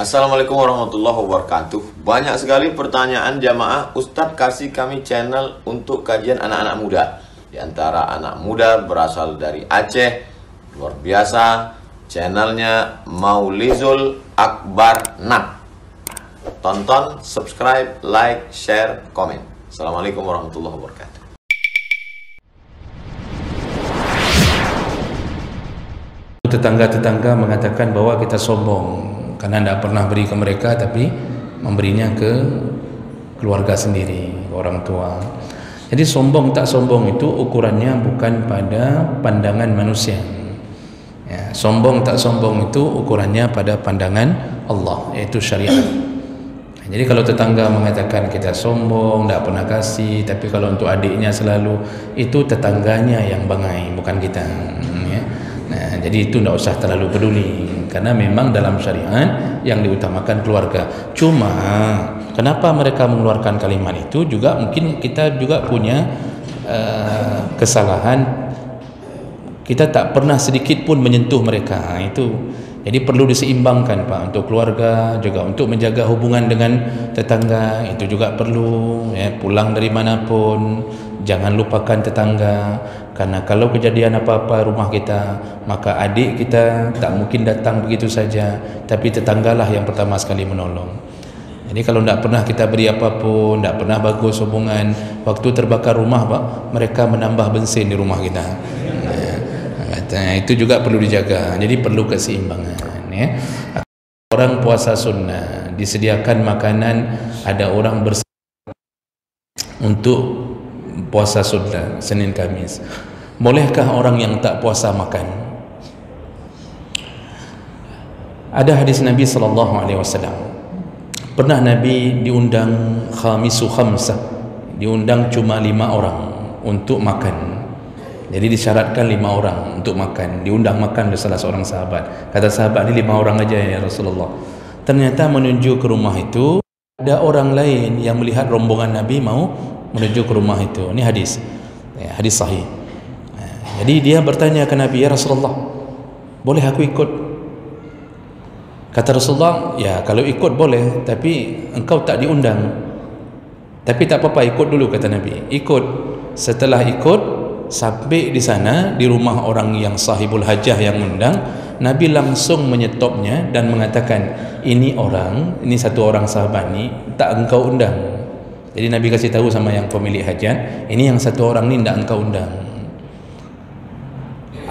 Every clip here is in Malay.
Assalamualaikum warahmatullahi wabarakatuh. Banyak sekali pertanyaan jamaah, Ustadz kasih kami channel untuk kajian anak-anak muda. Di antara anak muda berasal dari Aceh, luar biasa, channelnya Maulizul Akbar Nak. Tonton, subscribe, like, share, komen. Assalamualaikum warahmatullahi wabarakatuh. Tetangga-tetangga mengatakan bahwa kita sombong karena tidak pernah beri ke mereka, tapi memberinya ke keluarga sendiri, orang tua. Jadi sombong tak sombong itu ukurannya bukan pada pandangan manusia ya, sombong tak sombong itu ukurannya pada pandangan Allah, yaitu syariat. Jadi kalau tetangga mengatakan kita sombong, tidak pernah kasih, tapi kalau untuk adiknya selalu, itu tetangganya yang bangai, bukan kita ya. Nah, jadi itu tidak usah terlalu peduli, karena memang dalam syariat yang diutamakan keluarga. Cuma kenapa mereka mengeluarkan kalimat itu juga mungkin kita juga punya kesalahan, kita tak pernah sedikit pun menyentuh mereka itu. Jadi perlu diseimbangkan Pak, untuk keluarga juga untuk menjaga hubungan dengan tetangga, itu juga perlu ya. Pulang dari manapun jangan lupakan tetangga, karena kalau kejadian apa-apa rumah kita, maka adik kita tak mungkin datang begitu saja, tapi tetanggalah yang pertama sekali menolong. Jadi kalau tidak pernah kita beri apapun, tidak pernah bagus hubungan, waktu terbakar rumah Pak, mereka menambah bensin di rumah kita. Nah, itu juga perlu dijaga. Jadi perlu keseimbangan ya. Orang puasa sunnah disediakan makanan, ada orang untuk puasa sunnah Senin Kamis. Bolehkah orang yang tak puasa makan? Ada hadis Nabi SAW. Pernah Nabi diundang khamisu khamsah, diundang cuma 5 orang untuk makan. Jadi disyaratkan 5 orang untuk makan, diundang makan oleh salah seorang sahabat. Kata sahabat, ini 5 orang aja ya Rasulullah. Ternyata menuju ke rumah itu ada orang lain yang melihat rombongan Nabi mau menuju ke rumah itu. Ini hadis ya, hadis sahih. Jadi dia bertanya ke Nabi, ya Rasulullah, boleh aku ikut? Kata Rasulullah, ya kalau ikut boleh, tapi engkau tak diundang. Tapi tak apa-apa, ikut dulu, kata Nabi. Ikut. Setelah ikut, sampai di sana, di rumah orang yang sahibul hajah yang mengundang, Nabi langsung menyetopnya dan mengatakan, ini satu orang sahabat ni tak engkau undang. Jadi Nabi kasih tahu sama yang pemilik hajat, ini yang satu orang ni tak engkau undang.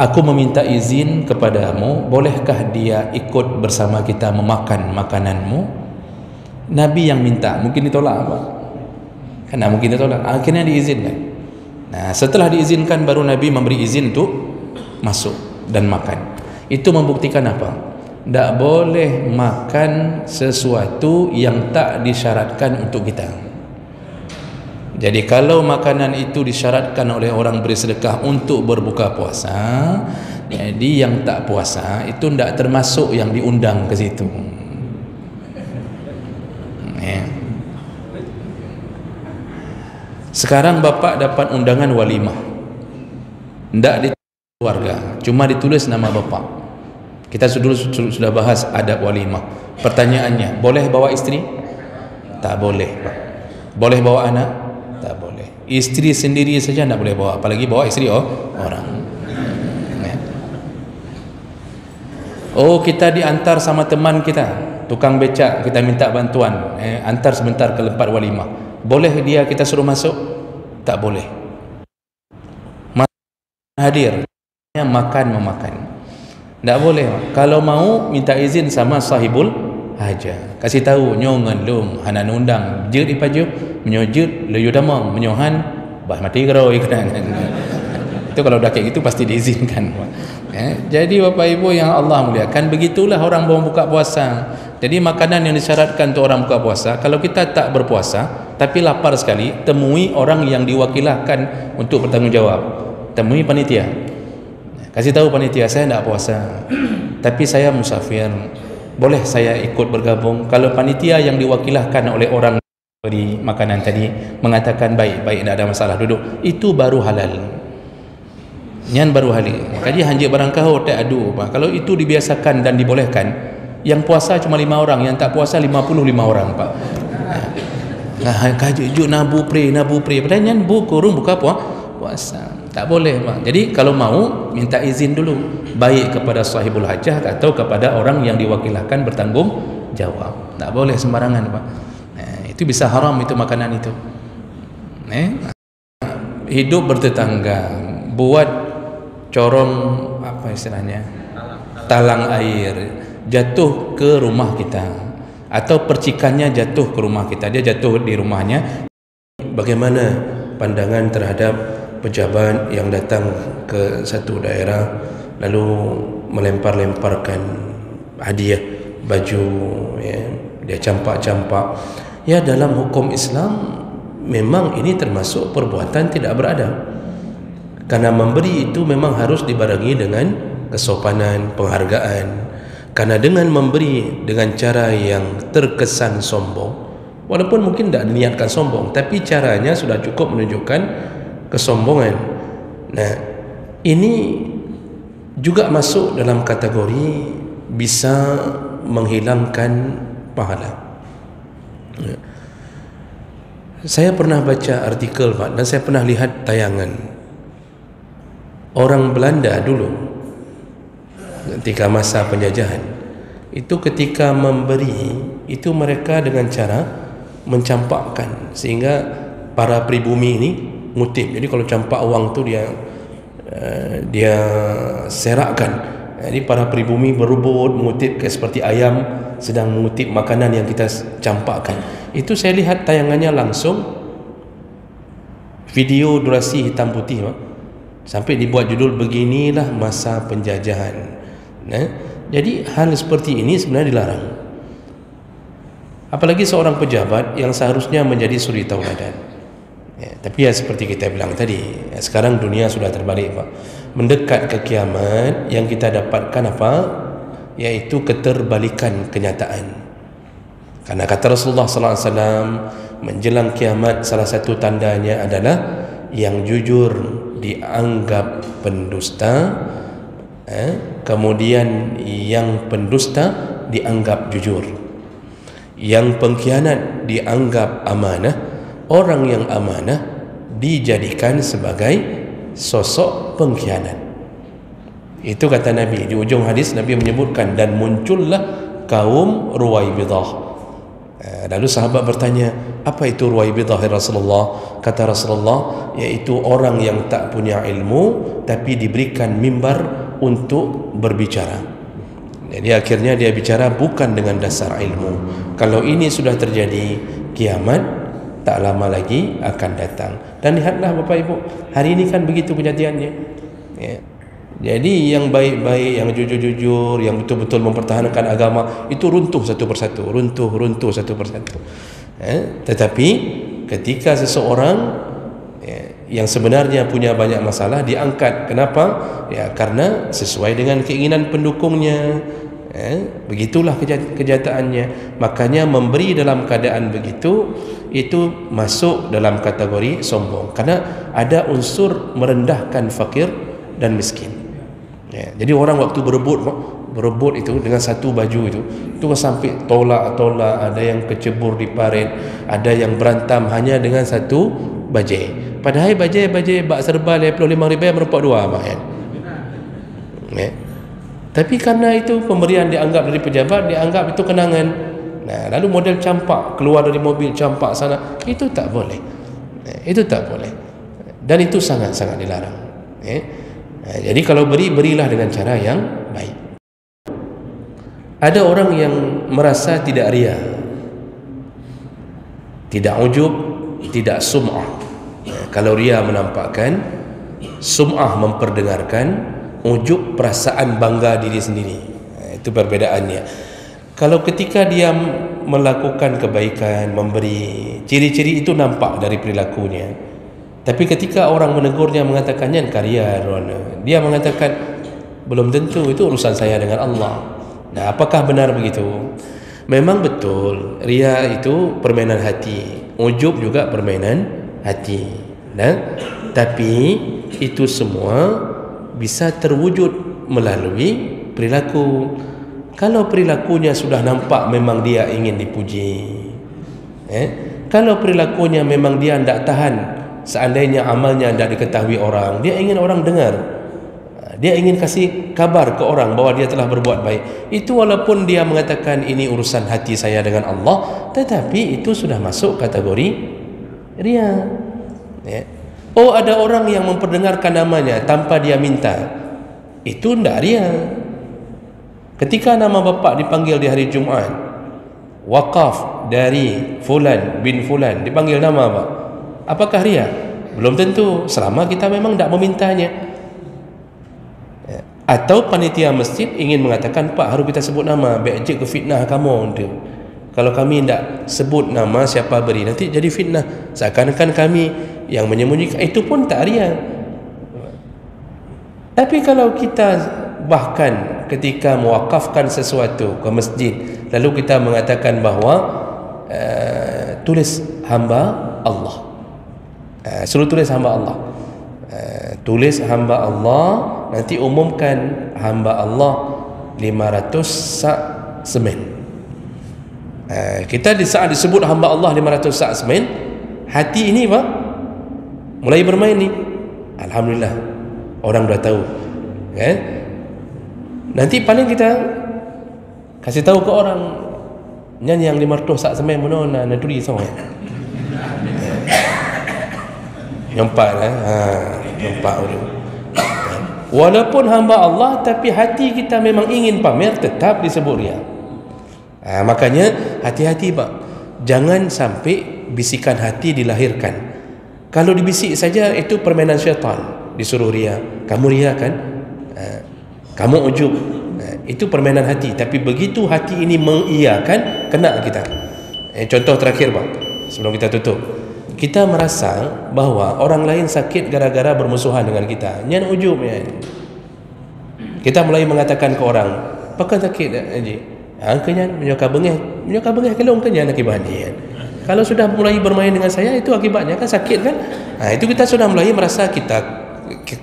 Aku meminta izin kepadamu, bolehkah dia ikut bersama kita memakan makananmu? Nabi yang minta, mungkin ditolak apa? Karena mungkin ditolak, akhirnya diizinkan. Nah, setelah diizinkan baru Nabi memberi izin untuk masuk dan makan. Itu membuktikan apa? Tak boleh makan sesuatu yang tak disyaratkan untuk kita. Jadi kalau makanan itu disyaratkan oleh orang beri sedekah untuk berbuka puasa, jadi yang tak puasa itu tidak termasuk yang diundang ke situ. Ya. Sekarang bapak dapat undangan walimah, tidak ditulis keluarga, cuma ditulis nama bapak. Kita sudah bahas adab walimah. Pertanyaannya, boleh bawa istri? Tak boleh Pak. Boleh bawa anak? Tak boleh. Istri sendiri saja tidak boleh bawa, apalagi bawa istri orang ya. Oh, kita diantar sama teman kita, tukang becak, kita minta bantuan, antar sebentar ke tempat walimah. Boleh dia kita suruh masuk? Tak boleh. Hadir, makan memakan, tak boleh. Kalau mau minta izin sama sahibul hajah, kasih tahu nyongan lum hanan undang jeut ipaju menyojut leyu damang menyohan bah mati gerau iklan. Itu kalau dah kayak gitu pasti diizinkan. Jadi Bapak Ibu yang Allah muliakan, begitulah orang mau buka puasa. Jadi makanan yang disyaratkan untuk orang buka puasa, kalau kita tak berpuasa tapi lapar sekali, temui orang yang diwakilkan untuk bertanggungjawab. Temui panitia. Kasih tahu panitia, saya tidak puasa, tapi saya musafir. Boleh saya ikut bergabung? Kalau panitia yang diwakilkan oleh orang beri makanan tadi mengatakan baik, tidak ada masalah, duduk, itu baru halal. Nyan baru halal. Makanya hanya barang kau tak adu. Kalau itu dibiasakan dan dibolehkan, Yang puasa cuma 5 orang, yang tak puasa 55 orang, Pak. Nah, kajuk nabu pre. Padahal bu kurung buka puasa. Tak boleh, Pak. Jadi kalau mau minta izin dulu, baik kepada sahibul hajah atau kepada orang yang diwakilkan bertanggung jawab. Tak boleh sembarangan, Pak. Itu bisa haram itu makanan itu. Hidup bertetangga, buat corong apa istilahnya? Talang air jatuh ke rumah kita atau percikannya jatuh ke rumah kita, dia jatuh di rumahnya. Bagaimana pandangan terhadap pejabat yang datang ke satu daerah lalu melempar-lemparkan hadiah, baju, ya, dia campak-campak. Ya, dalam hukum Islam memang ini termasuk perbuatan tidak beradab, karena memberi itu memang harus dibarengi dengan kesopanan, penghargaan. Karena dengan memberi dengan cara yang terkesan sombong, walaupun mungkin tidak diniatkan sombong, tapi caranya sudah cukup menunjukkan kesombongan. Nah, ini juga masuk dalam kategori bisa menghilangkan pahala. Saya pernah baca artikel, Pak, dan saya pernah lihat tayangan orang Belanda dulu ketika masa penjajahan. Itu ketika memberi itu mereka dengan cara mencampakkan sehingga para pribumi ini ngutip. Jadi kalau campak uang tu dia serakkan. Jadi para pribumi berebut mengutip seperti ayam sedang mengutip makanan yang kita campakkan. Itu saya lihat tayangannya langsung, video durasi hitam putih, Pak. Sampai dibuat judul beginilah masa penjajahan. Jadi hal seperti ini sebenarnya dilarang. Apalagi seorang pejabat yang seharusnya menjadi suri tauladan. Tapi ya seperti kita bilang tadi, sekarang dunia sudah terbalik, Pak. Mendekat ke kiamat, yang kita dapatkan apa? Yaitu keterbalikan kenyataan. Karena kata Rasulullah SAW, menjelang kiamat salah satu tandanya adalah yang jujur dianggap pendusta, kemudian yang pendusta dianggap jujur, yang pengkhianat dianggap amanah, orang yang amanah dijadikan sebagai sosok pengkhianat. Itu kata Nabi. Di ujung hadis Nabi menyebutkan, dan muncullah kaum Ruwaibidah. Lalu sahabat bertanya, apa itu Ruwaibidah ya Rasulullah? Kata Rasulullah, yaitu orang yang tak punya ilmu tapi diberikan mimbar untuk berbicara. Jadi akhirnya dia bicara bukan dengan dasar ilmu. Kalau ini sudah terjadi, kiamat tak lama lagi akan datang. Dan lihatlah Bapak Ibu, hari ini kan begitu kejadiannya, ya. Jadi yang baik-baik, yang jujur-jujur, yang betul-betul mempertahankan agama, itu runtuh satu persatu, runtuh satu persatu. Tetapi ketika seseorang yang sebenarnya punya banyak masalah diangkat, kenapa? Ya karena sesuai dengan keinginan pendukungnya. Begitulah kenyataannya. Makanya memberi dalam keadaan begitu, itu masuk dalam kategori sombong, karena ada unsur merendahkan fakir dan miskin. Jadi orang waktu berebut itu dengan satu baju itu sampai tolak, ada yang kecebur di parit, ada yang berantem hanya dengan satu bajai. Padahal bajai bak serba 55,000 merupakan dua, Pak, kan? Tapi karena itu pemberian dianggap dari pejabat, dianggap itu kenangan. Nah, lalu model campak, keluar dari mobil campak sana, itu tak boleh. Itu tak boleh. Dan itu sangat-sangat dilarang. Jadi kalau berilah dengan cara yang baik. Ada orang yang merasa tidak ria, tidak ujub, tidak sum'ah. Kalau ria menampakkan, sum'ah memperdengarkan, ujub perasaan bangga diri sendiri. Itu perbedaannya. Kalau ketika dia melakukan kebaikan, memberi, ciri-ciri itu nampak dari perilakunya. Tapi ketika orang menegurnya, mengatakannya karya, dia mengatakan belum tentu, itu urusan saya dengan Allah. Nah, apakah benar begitu? Memang betul, ria itu permainan hati, ujub juga permainan hati. Nah, tapi itu semua bisa terwujud melalui perilaku. Kalau perilakunya sudah nampak memang dia ingin dipuji, kalau perilakunya memang dia tidak tahan, seandainya amalnya tidak diketahui orang, dia ingin orang dengar, dia ingin kasih kabar ke orang bahwa dia telah berbuat baik, itu walaupun dia mengatakan ini urusan hati saya dengan Allah, tetapi itu sudah masuk kategori riya. Oh, ada orang yang memperdengarkan namanya tanpa dia minta, itu tidak riya. Ketika nama bapa dipanggil di hari Jumaat, wakaf dari Fulan bin Fulan, dipanggil nama apa? Apakah riya? Belum tentu, selama kita memang tidak memintanya. Atau panitia masjid ingin mengatakan, Pak, harus kita sebut nama, biar je ke fitnah kamu. Kalau kami tidak sebut nama siapa beri, nanti jadi fitnah, seakan-akan kami yang menyembunyikan. Itu pun tak riya. Tapi kalau kita bahkan ketika mewakafkan sesuatu ke masjid, lalu kita mengatakan bahawa tulis hamba Allah, suruh tulis hamba Allah, tulis hamba Allah, nanti umumkan hamba Allah 500 sak semen. Kita di saat disebut hamba Allah 500 sak semen, hati ini Pak mulai bermain ni. Alhamdulillah, orang dah tahu, nanti paling kita kasih tahu ke orang, nyanyi yang 500 sak semen mana nak tulis semua. Nampak nampak dulu. Walaupun hamba Allah, tapi hati kita memang ingin pamer, tetap disebut riya. Makanya hati-hati Pak, jangan sampai bisikan hati dilahirkan. Kalau dibisik saja itu permainan syaitan, disuruh riya. Kamu riya kan? Kamu ujub. Itu permainan hati. Tapi begitu hati ini mengiyakan, kena kita. Contoh terakhir Pak, sebelum kita tutup. Kita merasa bahawa orang lain sakit gara-gara bermusuhan dengan kita, nyan ujub ya. Kita mulai mengatakan ke orang, apakah sakit Haji? Kenyan menyokap bengeh kelong kenyan akibatnya. Kalau sudah mulai bermain dengan saya, itu akibatnya kan sakit kan. Itu kita sudah mulai merasa kita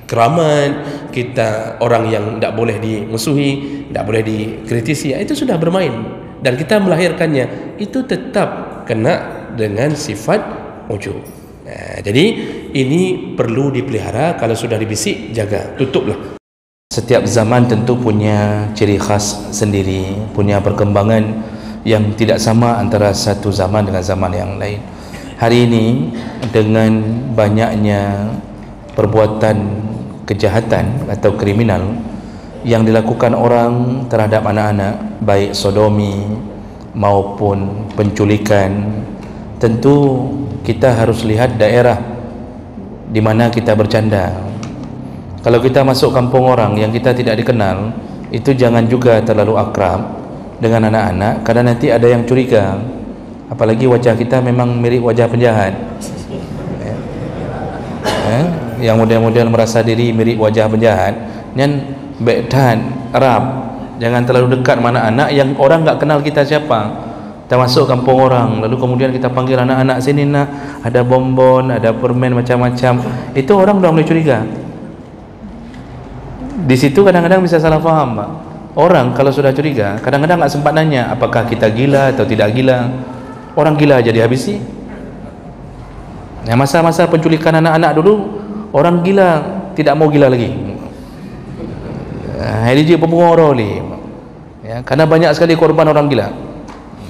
keramat, kita orang yang tidak boleh dimusuhi, tidak boleh dikritisi. Itu sudah bermain, dan kita melahirkannya, itu tetap kena dengan sifat ujub. Jadi ini perlu dipelihara. Kalau sudah dibisik, jaga, tutuplah. Setiap zaman tentu punya ciri khas sendiri, punya perkembangan yang tidak sama antara satu zaman dengan zaman yang lain. Hari ini dengan banyaknya perbuatan kejahatan atau kriminal yang dilakukan orang terhadap anak-anak, baik sodomi maupun penculikan, tentu kita harus lihat daerah di mana kita bercanda. Kalau kita masuk kampung orang yang kita tidak dikenal, itu jangan juga terlalu akrab dengan anak-anak, karena nanti ada yang curiga. Apalagi wajah kita memang mirip wajah penjahat, yang model-model merasa diri mirip wajah penjahat, nyan bektan Arab. Jangan terlalu dekat mana anak yang orang tak kenal kita siapa. Kita masuk kampung orang, lalu kemudian kita panggil anak-anak sini nak, ada bonbon, ada permen macam-macam. Itu orang dah mulai curiga. Di situ kadang-kadang bisa salah faham Pak. Orang kalau sudah curiga, kadang-kadang tak sempat nanya apakah kita gila atau tidak gila. Orang gila aja dihabisi. Masa-masa penculikan anak-anak dulu, orang gila tidak mau gila lagi. Hari ini pembunuh ni, karena banyak sekali korban orang gila.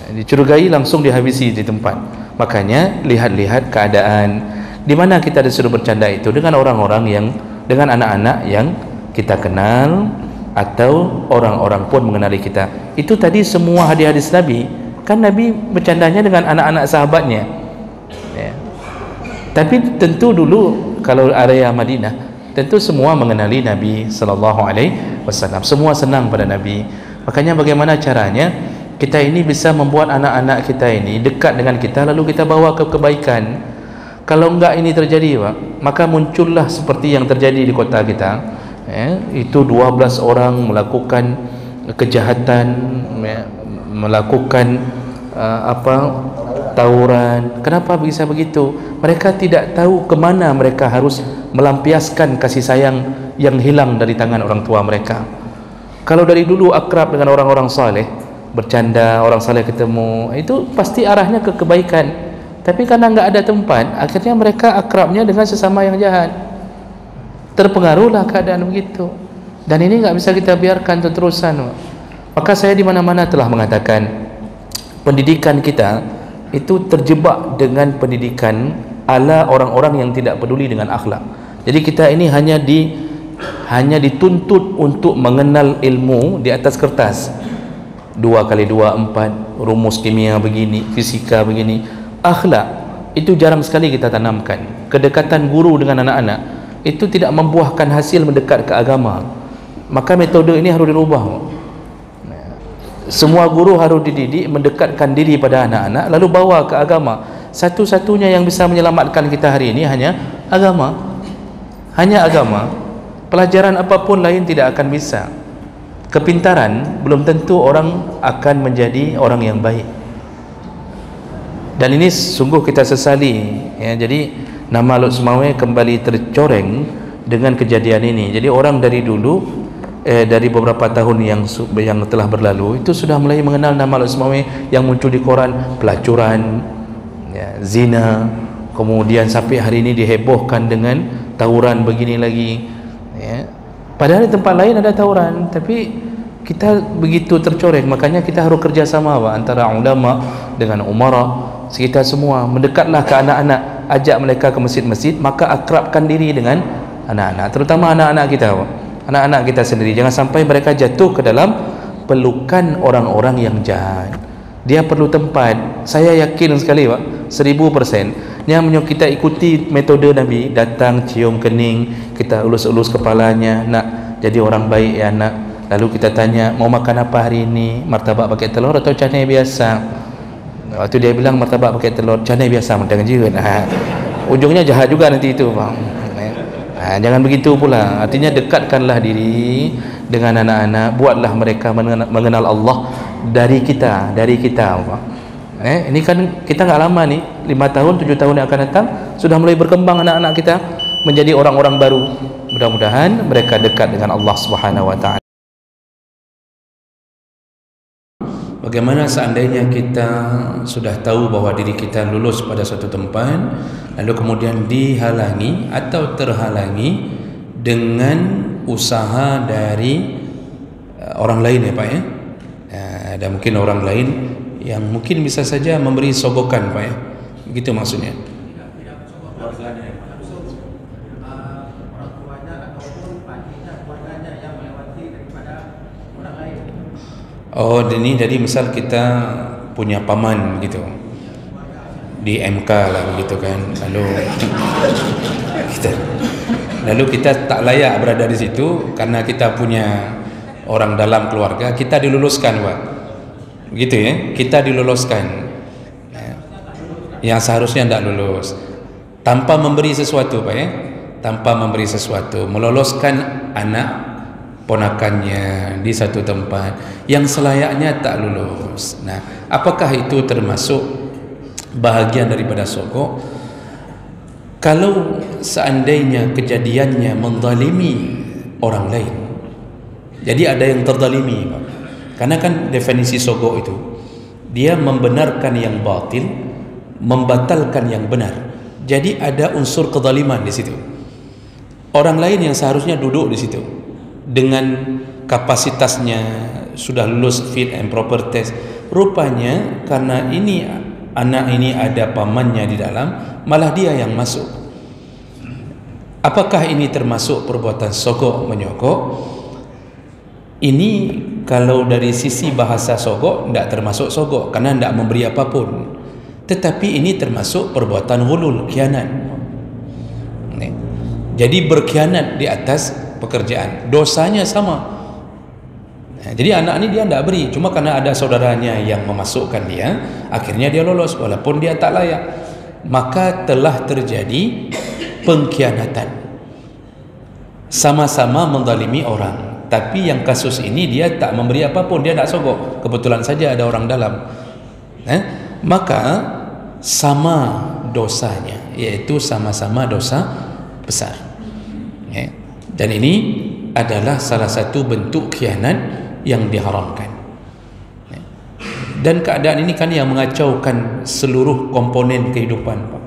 Dicurigai langsung dihabisi di tempat. Makanya lihat-lihat keadaan di mana kita disuruh bercanda itu dengan orang-orang yang, dengan anak-anak yang kita kenal, atau orang-orang pun mengenali kita. Itu tadi semua hadis-hadis Nabi, kan Nabi bercandanya dengan anak-anak sahabatnya. Tapi tentu dulu kalau area Madinah, tentu semua mengenali Nabi SAW. Semua senang pada Nabi. Makanya bagaimana caranya kita ini bisa membuat anak-anak kita ini dekat dengan kita, lalu kita bawa ke kebaikan. Kalau enggak ini terjadi Pak, maka muncullah seperti yang terjadi di kota kita. Itu 12 orang melakukan kejahatan, melakukan tawuran. Kenapa bisa begitu? Mereka tidak tahu kemana mereka harus melampiaskan kasih sayang yang hilang dari tangan orang tua mereka. Kalau dari dulu akrab dengan orang-orang saleh, bercanda, orang saleh ketemu, itu pasti arahnya ke kebaikan. Tapi karena nggak ada tempat, akhirnya mereka akrabnya dengan sesama yang jahat. Terpengaruhlah keadaan begitu. Dan ini nggak bisa kita biarkan terus-terusan. Maka saya di mana-mana telah mengatakan, pendidikan kita itu terjebak dengan pendidikan ala orang-orang yang tidak peduli dengan akhlak. Jadi kita ini hanya dituntut untuk mengenal ilmu di atas kertas. 2 kali 2 4, rumus kimia begini, fisika begini. Akhlak itu jarang sekali kita tanamkan. Kedekatan guru dengan anak-anak itu tidak membuahkan hasil mendekat ke agama. Maka metode ini harus dirubah. Semua guru harus dididik mendekatkan diri pada anak-anak, lalu bawa ke agama. Satu-satunya yang bisa menyelamatkan kita hari ini hanya agama. Hanya agama. Pelajaran apapun lain tidak akan bisa. Kepintaran belum tentu orang akan menjadi orang yang baik. Dan ini sungguh kita sesali, ya. Jadi nama Lok Semawe kembali tercoreng dengan kejadian ini. Jadi orang dari dulu, dari beberapa tahun yang telah berlalu, itu sudah mulai mengenal nama Lok Semawe yang muncul di koran, pelacuran, ya, zina, kemudian sampai hari ini dihebohkan dengan tawuran begini lagi, ya. Padahal di tempat lain ada tawuran, tapi kita begitu tercoreng. Makanya kita harus kerjasama, Pak, antara ulama dengan umara, kita semua mendekatlah ke anak-anak, ajak mereka ke masjid-masjid, maka akrabkan diri dengan anak-anak, terutama anak-anak kita, Pak. Anak-anak kita sendiri, jangan sampai mereka jatuh ke dalam pelukan orang-orang yang jahat. Dia perlu tempat. Saya yakin sekali, Pak, 1000%, yang kita ikuti metode Nabi, datang cium kening, kita ulus-ulus kepalanya, nak jadi orang baik ya nak. Lalu kita tanya, mau makan apa hari ini? Martabak pakai telur atau canai biasa? Waktu dia bilang martabak pakai telur, canai biasa, macam juga. Nah, ujungnya jahat juga nanti itu, Bang. Jangan begitu pula. Artinya dekatkanlah diri dengan anak-anak, buatlah mereka mengenal Allah dari kita, Pak. Ini kan kita nggak lama nih, 5 tahun 7 tahun yang akan datang sudah mulai berkembang anak-anak kita menjadi orang-orang baru. Mudah-mudahan mereka dekat dengan Allah Subhanahu wa taala. Bagaimana seandainya kita sudah tahu bahwa diri kita lulus pada suatu tempat, lalu kemudian dihalangi atau terhalangi dengan usaha dari orang lain, ya Pak, ya. Ada mungkin orang lain yang mungkin bisa saja memberi sogokan, Pak, ya. Begitu maksudnya. Oh, ini jadi misal kita punya paman gitu di MK lah begitu kan, lalu kita tak layak berada di situ karena kita punya orang dalam keluarga, kita diluluskan, Pak, begitu ya, kita diluluskan yang seharusnya tidak lulus tanpa memberi sesuatu, Pak, ya, tanpa memberi sesuatu, meloloskan anak ponakannya di satu tempat yang selayaknya tak lulus. Nah, apakah itu termasuk bahagian daripada sogok? Kalau seandainya kejadiannya menzalimi orang lain, jadi ada yang terzalimi, Pak. Karena kan definisi sogok itu dia membenarkan yang batil, membatalkan yang benar. Jadi ada unsur kezaliman di situ. Orang lain yang seharusnya duduk di situ dengan kapasitasnya sudah lulus fit and proper test, rupanya karena ini anak ini ada pamannya di dalam, malah dia yang masuk. Apakah ini termasuk perbuatan sogok menyogok? Ini kalau dari sisi bahasa sogok tidak termasuk sogok karena tidak memberi apapun, tetapi ini termasuk perbuatan ghulul, khianat. Jadi berkhianat di atas pekerjaan, dosanya sama. Jadi anak ini dia tidak beri, cuma karena ada saudaranya yang memasukkan dia, akhirnya dia lolos walaupun dia tak layak. Maka telah terjadi pengkhianatan, sama-sama menzalimi orang. Tapi yang kasus ini dia tak memberi apapun, dia tak sogok, kebetulan saja ada orang dalam, maka sama dosanya, yaitu sama-sama dosa besar. Dan ini adalah salah satu bentuk khianat yang diharamkan. Dan keadaan ini kan yang mengacaukan seluruh komponen kehidupan, Pak.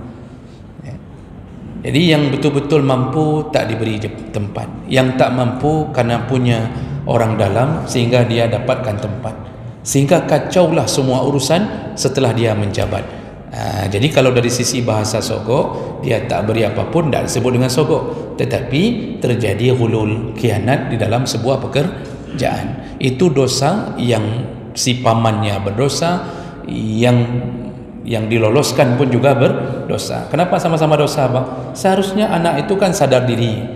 Jadi yang betul-betul mampu tak diberi tempat, yang tak mampu karena punya orang dalam sehingga dia dapatkan tempat, sehingga kacaulah semua urusan setelah dia menjabat. Jadi kalau dari sisi bahasa sogok, dia tak beri apapun, tak disebut dengan sogok, tetapi terjadi hulul, khianat di dalam sebuah pekerjaan. Itu dosa yang si pamannya berdosa, yang diloloskan pun juga berdosa. Kenapa sama-sama dosa, Pak? Seharusnya anak itu kan sadar diri,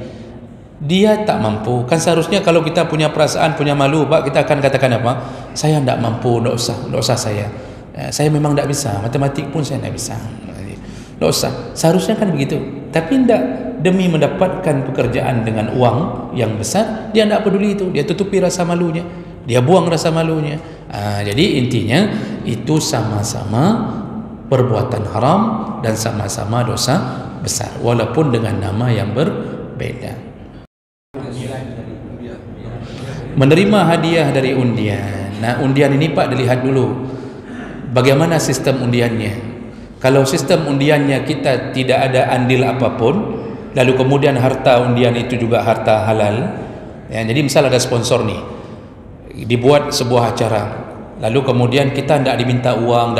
dia tak mampu. Kan seharusnya kalau kita punya perasaan, punya malu, Pak, kita akan katakan apa? Saya tak mampu, tak usah saya memang tak bisa, matematik pun saya tak bisa, tak usah. Seharusnya kan begitu. Tapi tidak, demi mendapatkan pekerjaan dengan uang yang besar, dia tak peduli itu, dia tutupi rasa malunya, dia buang rasa malunya. Jadi intinya itu sama-sama perbuatan haram dan sama-sama dosa besar, walaupun dengan nama yang berbeda. Menerima hadiah dari undian. Nah, undian ini, Pak, dilihat dulu bagaimana sistem undiannya. Kalau sistem undiannya kita tidak ada andil apapun, lalu kemudian harta undian itu juga harta halal, ya, jadi misal ada sponsor nih, dibuat sebuah acara, lalu kemudian kita tidak diminta uang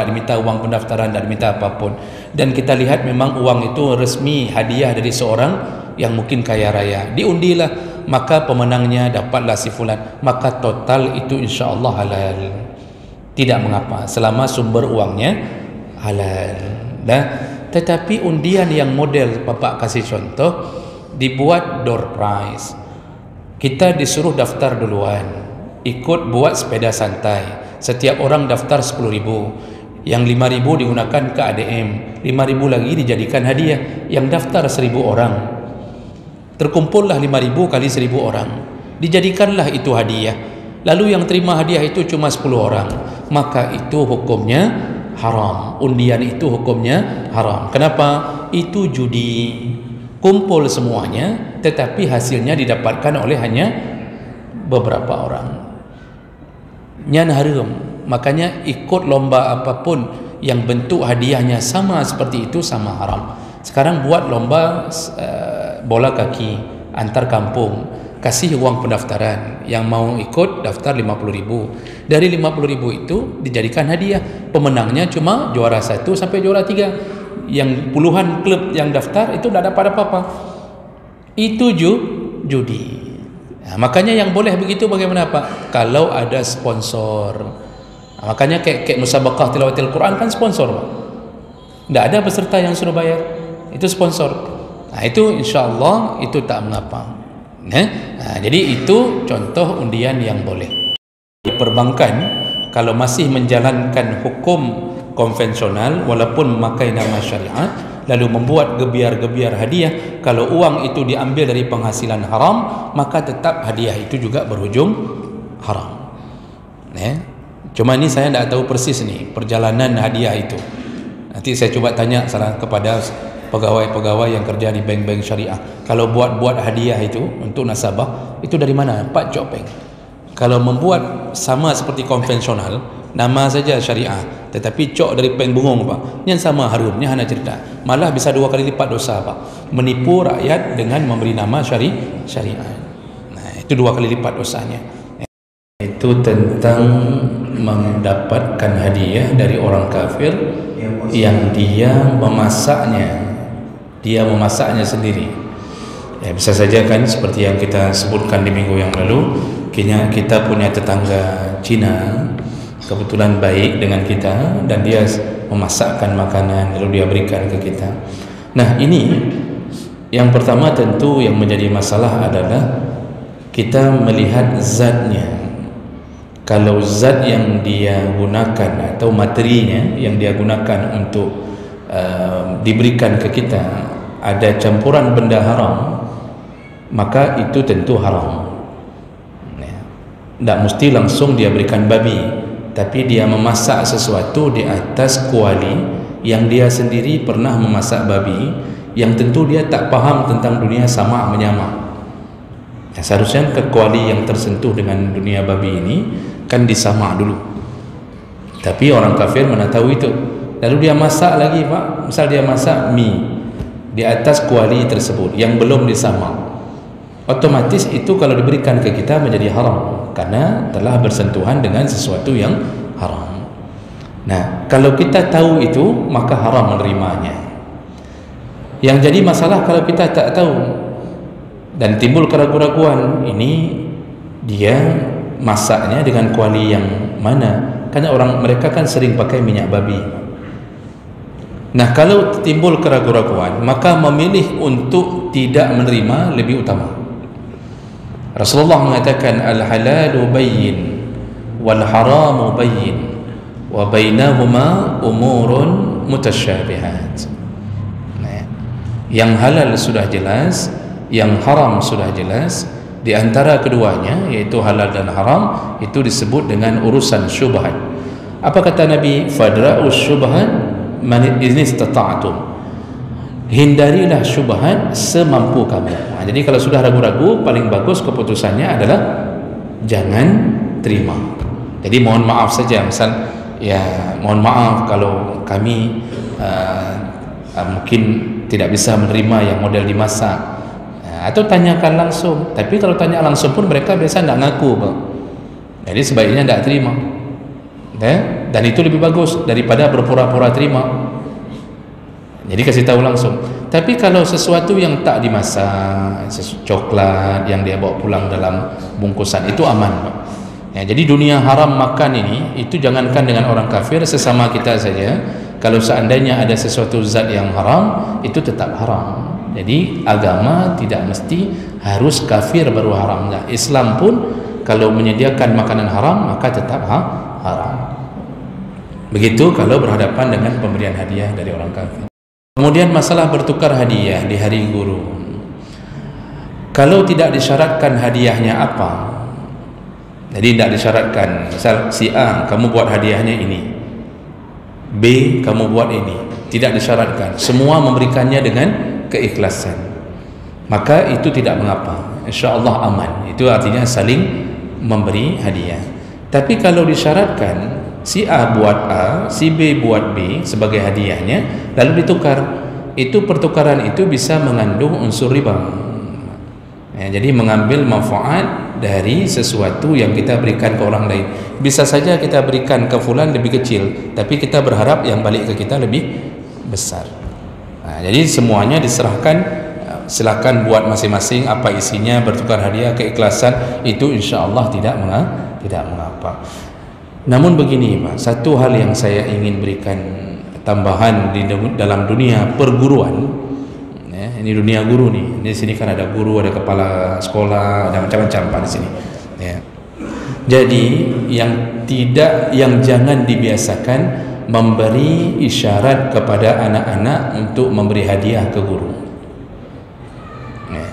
pendaftaran, tidak diminta apapun, dan kita lihat memang uang itu resmi hadiah dari seorang yang mungkin kaya raya, diundilah, maka pemenangnya dapatlah si fulan, maka total itu insya-Allah halal, tidak mengapa selama sumber uangnya halal. Tetapi undian yang model Bapak kasih contoh, dibuat door prize, kita disuruh daftar duluan, ikut buat sepeda santai, setiap orang daftar 10.000, yang 5.000 digunakan ke ADM, 5.000 lagi dijadikan hadiah, yang daftar 1.000 orang, terkumpullah 5.000 kali 1.000 orang, dijadikanlah itu hadiah, lalu yang terima hadiah itu cuma 10 orang, maka itu hukumnya haram. Undian itu hukumnya haram. Kenapa? Itu judi, kumpul semuanya tetapi hasilnya didapatkan oleh hanya beberapa orang, nyan haram. Makanya ikut lomba apapun yang bentuk hadiahnya sama seperti itu sama haram. Sekarang buat lomba bola kaki antar kampung, kasih uang pendaftaran, yang mau ikut daftar 50.000, dari 50.000 itu dijadikan hadiah, pemenangnya cuma juara 1 sampai juara 3, yang puluhan klub yang daftar itu tidak dapat apa-apa, itu judi. Nah, makanya yang boleh begitu bagaimana, Pak? Kalau ada sponsor. Nah, makanya kayak musabaqah tilawatil Quran kan sponsor, Pak. Tidak ada peserta yang suruh bayar, itu sponsor. Nah, itu insya-Allah itu tak mengapa. Nah, jadi itu contoh undian yang boleh. Perbankan kalau masih menjalankan hukum konvensional walaupun memakai nama syariat, lalu membuat gebiar-gebiar hadiah, kalau uang itu diambil dari penghasilan haram, maka tetap hadiah itu juga berujung haram. Cuma ini saya tidak tahu persis nih perjalanan hadiah itu. Nanti saya coba tanya kepada pegawai-pegawai yang kerja di bank-bank syariah, kalau buat hadiah itu untuk nasabah, itu dari mana? Pak Cok Bank. Kalau membuat sama seperti konvensional, nama saja syariah, tetapi cok dari bank bungong, Pak, yang sama harunnya hanya cerita, malah bisa 2 kali lipat dosa, Pak, menipu rakyat dengan memberi nama syariah. Nah, itu 2 kali lipat dosanya. Itu tentang mendapatkan hadiah dari orang kafir yang dia memasaknya sendiri. Ya, bisa saja kan seperti yang kita sebutkan di minggu yang lalu, kita punya tetangga Cina kebetulan baik dengan kita dan dia memasakkan makanan lalu dia berikan ke kita. Nah, ini yang pertama tentu yang menjadi masalah adalah kita melihat zatnya. Kalau zat yang dia gunakan atau materinya yang dia gunakan untuk diberikan ke kita ada campuran benda haram, maka itu tentu haram. Tidak mesti langsung dia berikan babi, tapi dia memasak sesuatu di atas kuali yang dia sendiri pernah memasak babi, yang tentu dia tak faham tentang dunia sama menyama. Seharusnya kuali yang tersentuh dengan dunia babi ini kan disamak dulu, tapi orang kafir mana tahu itu. Lalu dia masak lagi Pak, misal dia masak mie di atas kuali tersebut yang belum disamak, otomatis itu kalau diberikan ke kita menjadi haram karena telah bersentuhan dengan sesuatu yang haram. Nah, kalau kita tahu itu maka haram menerimanya. Yang jadi masalah kalau kita tak tahu dan timbul keraguan-raguan, ini dia masaknya dengan kuali yang mana, karena mereka kan sering pakai minyak babi. Nah, kalau timbul keraguan-raguan, maka memilih untuk tidak menerima lebih utama. Rasulullah mengatakan al-halalu bayyin wal haramu bayyin wa bainahuma umurun mutasyabihat. Nah, yang halal sudah jelas, yang haram sudah jelas. Di antara keduanya, yaitu halal dan haram, itu disebut dengan urusan syubhat. Apa kata Nabi? Fadra'us syubhat man istata'tum. Hindarilah syubhat semampu kamu. Nah, jadi kalau sudah ragu-ragu, paling bagus keputusannya adalah jangan terima. Jadi mohon maaf saja, misal ya mohon maaf kalau kami mungkin tidak bisa menerima yang model dimasak, atau tanyakan langsung. Tapi kalau tanya langsung pun mereka biasa tidak ngaku Pak. Jadi sebaiknya tidak terima, dan itu lebih bagus daripada berpura-pura terima. Jadi kasih tahu langsung. Tapi kalau sesuatu yang tak dimasak, coklat yang dia bawa pulang dalam bungkusan, itu aman Pak. Ya, jadi dunia haram makan ini, itu jangankan dengan orang kafir, sesama kita saja, kalau seandainya ada sesuatu zat yang haram, itu tetap haram. Jadi agama tidak mesti harus kafir baru haram. Nah, Islam pun kalau menyediakan makanan haram maka tetap haram. Begitu kalau berhadapan dengan pemberian hadiah dari orang kafir. Kemudian masalah bertukar hadiah di hari guru. Kalau tidak disyaratkan hadiahnya apa, jadi tidak disyaratkan, misal si A kamu buat hadiahnya ini, B kamu buat ini, tidak disyaratkan, semua memberikannya dengan keikhlasan, maka itu tidak mengapa, insyaAllah aman. Itu artinya saling memberi hadiah. Tapi kalau disyaratkan si A buat A, si B buat B sebagai hadiahnya, lalu ditukar, itu pertukaran itu bisa mengandung unsur riba. Ya, jadi mengambil manfaat dari sesuatu yang kita berikan ke orang lain. Bisa saja kita berikan ke fulan lebih kecil, tapi kita berharap yang balik ke kita lebih besar. Nah, jadi semuanya diserahkan, silakan buat masing-masing apa isinya, bertukar hadiah, keikhlasan, itu insya-Allah tidak mengapa. Namun begini Pak, satu hal yang saya ingin berikan tambahan dalam dunia perguruan, ya, ini dunia guru nih. Di sini kan ada guru, ada kepala sekolah, ada macam-macam Pak di sini. Ya. Jadi yang jangan dibiasakan memberi isyarat kepada anak-anak untuk memberi hadiah ke guru. Ya.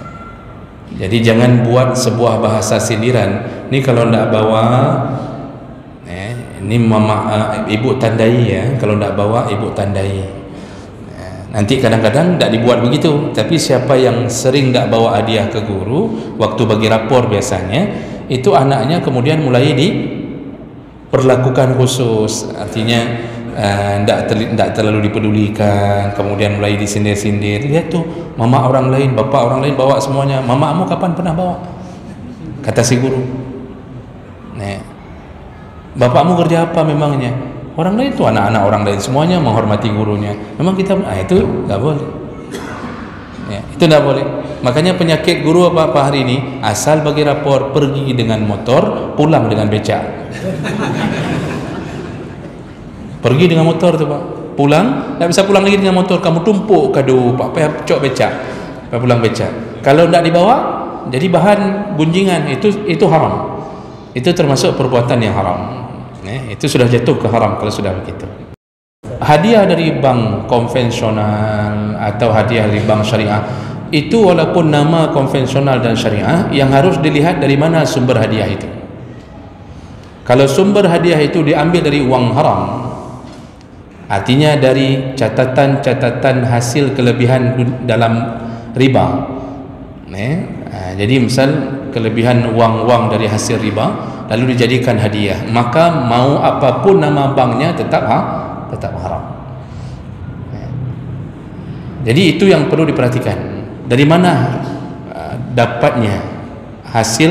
Jadi jangan buat sebuah bahasa sindiran. Ini kalau tidak bawa, ini mama, ibu tandai ya. Kalau tidak bawa, ibu tandai. Ya. Nanti kadang-kadang tidak dibuat begitu. Tapi siapa yang sering tidak bawa hadiah ke guru, waktu bagi rapor biasanya, itu anaknya kemudian mulai diperlakukan khusus. Artinya tidak terlalu dipedulikan, kemudian mulai disindir-sindir. Lihat tuh, mama orang lain, bapak orang lain bawa semuanya, mamamu kapan pernah bawa? Kata si guru. Nah, bapakmu kerja apa memangnya? Orang lain tuh anak-anak orang lain semuanya menghormati gurunya. Memang kita, itu nggak boleh. Ya, itu nggak boleh. Makanya penyakit guru apa hari ini, asal bagi rapor pergi dengan motor, pulang dengan becak. Pergi dengan motor tu Pak, pulang tak bisa pulang lagi dengan motor, kamu tumpuk kadu Pak, payah cok becak, payah pulang becak. Kalau tidak dibawa, jadi bahan gunjingan, itu haram. Itu termasuk perbuatan yang haram. Itu sudah jatuh ke haram kalau sudah begitu. Hadiah dari bank konvensional atau hadiah dari bank syariah, itu walaupun nama konvensional dan syariah, yang harus dilihat dari mana sumber hadiah itu. Kalau sumber hadiah itu diambil dari uang haram, artinya dari catatan-catatan hasil kelebihan dalam riba. Jadi misal kelebihan wang-wang dari hasil riba lalu dijadikan hadiah, maka mau apapun nama banknya tetap haram. Jadi itu yang perlu diperhatikan. Dari mana dapatnya hasil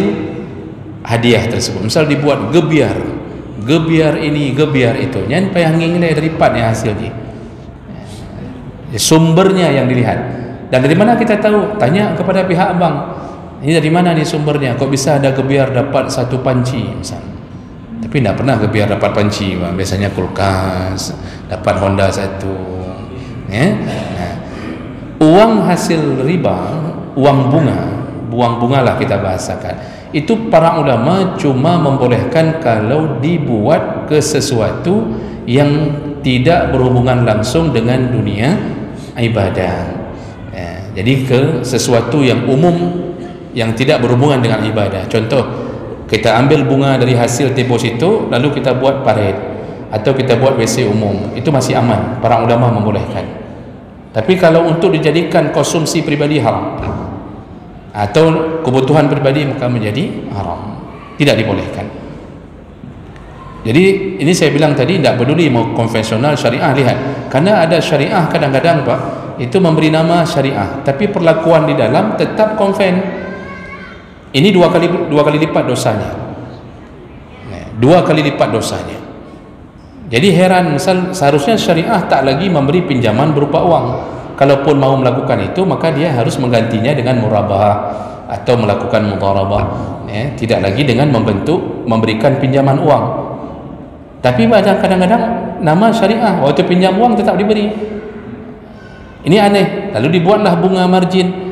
hadiah tersebut? Misal dibuat gebiar ini, gebiar itu, nyan payah ngingin dari partnya hasilnya. Sumbernya yang dilihat. Dan dari mana kita tahu? Tanya kepada pihak bank. Ini dari mana nih sumbernya? Kok bisa ada gebiar dapat 1 panci misalnya? Tapi tidak pernah gebiar dapat panci, bang. Biasanya kulkas, dapat Honda 1. Ya? Nah, uang hasil riba, uang bunga lah kita bahasakan. Itu para ulama cuma membolehkan kalau dibuat ke sesuatu yang tidak berhubungan langsung dengan dunia ibadah. Jadi ke sesuatu yang umum yang tidak berhubungan dengan ibadah. Contoh, kita ambil bunga dari hasil deposito lalu kita buat paret atau kita buat WC umum, itu masih aman, para ulama membolehkan. Tapi kalau untuk dijadikan konsumsi pribadi haram atau kebutuhan pribadi maka menjadi haram, tidak dibolehkan. Jadi ini saya bilang tadi, tidak peduli mau konvensional syariah, lihat, karena ada syariah kadang-kadang Pak itu memberi nama syariah tapi perlakuan di dalam tetap konven. Ini dua kali lipat dosanya. 2 kali lipat dosanya. Jadi heran, misal seharusnya syariah tak lagi memberi pinjaman berupa uang. Kalaupun mau melakukan itu maka dia harus menggantinya dengan murabah atau melakukan mudharabah, tidak lagi dengan memberikan pinjaman uang. Tapi kadang-kadang nama syariah, waktu pinjam uang tetap diberi. Ini aneh. Lalu dibuatlah bunga margin.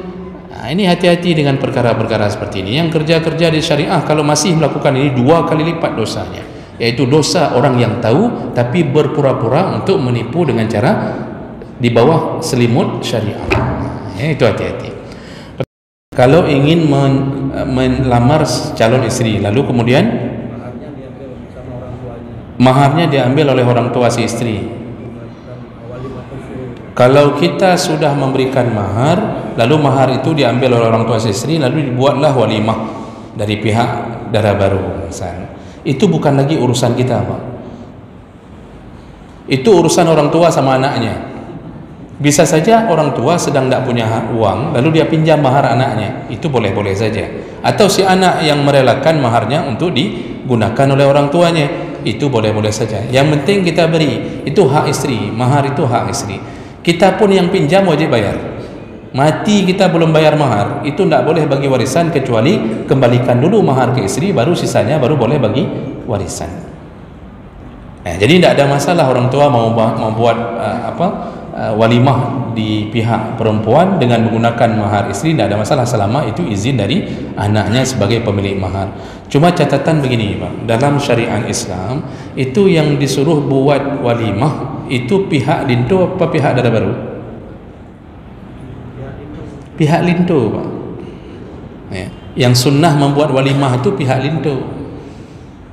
Nah, ini hati-hati dengan perkara-perkara seperti ini. Yang kerja-kerja di syariah kalau masih melakukan ini 2 kali lipat dosanya, yaitu dosa orang yang tahu tapi berpura-pura untuk menipu dengan cara di bawah selimut syariah. Itu hati-hati. Kalau ingin melamar calon istri lalu kemudian maharnya diambil oleh orang tua si istri. Kalau kita sudah memberikan mahar lalu mahar itu diambil oleh orang tua si istri lalu dibuatlah walimah dari pihak dara baru misalnya, itu bukan lagi urusan kita Pak. Itu urusan orang tua sama anaknya. Bisa saja orang tua sedang tidak punya uang lalu dia pinjam mahar anaknya, itu boleh-boleh saja. Atau si anak yang merelakan maharnya untuk digunakan oleh orang tuanya, itu boleh-boleh saja. Yang penting kita beri, itu hak istri, mahar itu hak istri. Kita pun yang pinjam wajib bayar. Mati kita belum bayar mahar, itu tidak boleh bagi warisan kecuali kembalikan dulu mahar ke istri, baru sisanya baru boleh bagi warisan. Jadi tidak ada masalah orang tua mau buat walimah di pihak perempuan dengan menggunakan mahar istri, tidak ada masalah selama itu izin dari anaknya sebagai pemilik mahar. Cuma catatan begini Pak, dalam syariat Islam itu yang disuruh buat walimah itu pihak linto apa pihak dara baru? Pihak linto Pak. Yang sunnah membuat walimah itu pihak linto,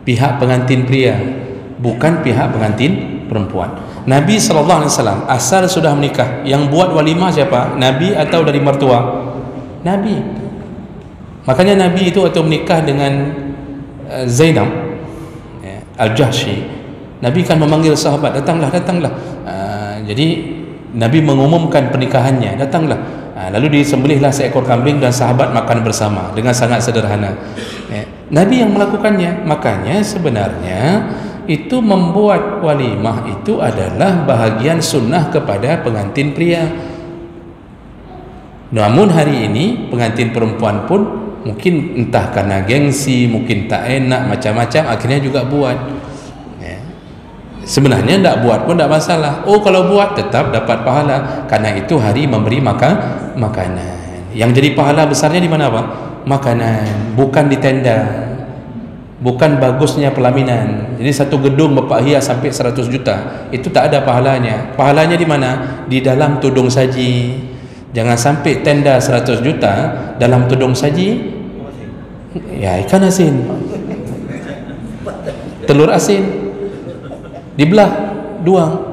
pihak pengantin pria, bukan pihak pengantin perempuan. Nabi SAW asal sudah menikah, yang buat walimah siapa? Nabi atau dari mertua? Nabi. Makanya Nabi itu waktu menikah dengan Zainab Al-Jahsyi, Nabi kan memanggil sahabat, datanglah. Jadi Nabi mengumumkan pernikahannya, datanglah. Lalu disembelihlah seekor kambing dan sahabat makan bersama dengan sangat sederhana. Nabi yang melakukannya. Makanya sebenarnya itu membuat walimah itu adalah bahagian sunnah kepada pengantin pria. Namun hari ini pengantin perempuan pun mungkin entah karena gengsi, mungkin tak enak, macam-macam, akhirnya juga buat. Sebenarnya tidak buat pun tidak masalah. Kalau buat tetap dapat pahala, karena itu hari memberi makanan. Yang jadi pahala besarnya di mana Pak? Makanan, bukan di tenda, bukan bagusnya pelaminan. Jadi satu gedung Bapak hias sampai 100 juta, itu tak ada pahalanya. Pahalanya di mana? Di dalam tudung saji. Jangan sampai tenda 100 juta dalam tudung saji ya ikan asin, telur asin dibelah dua,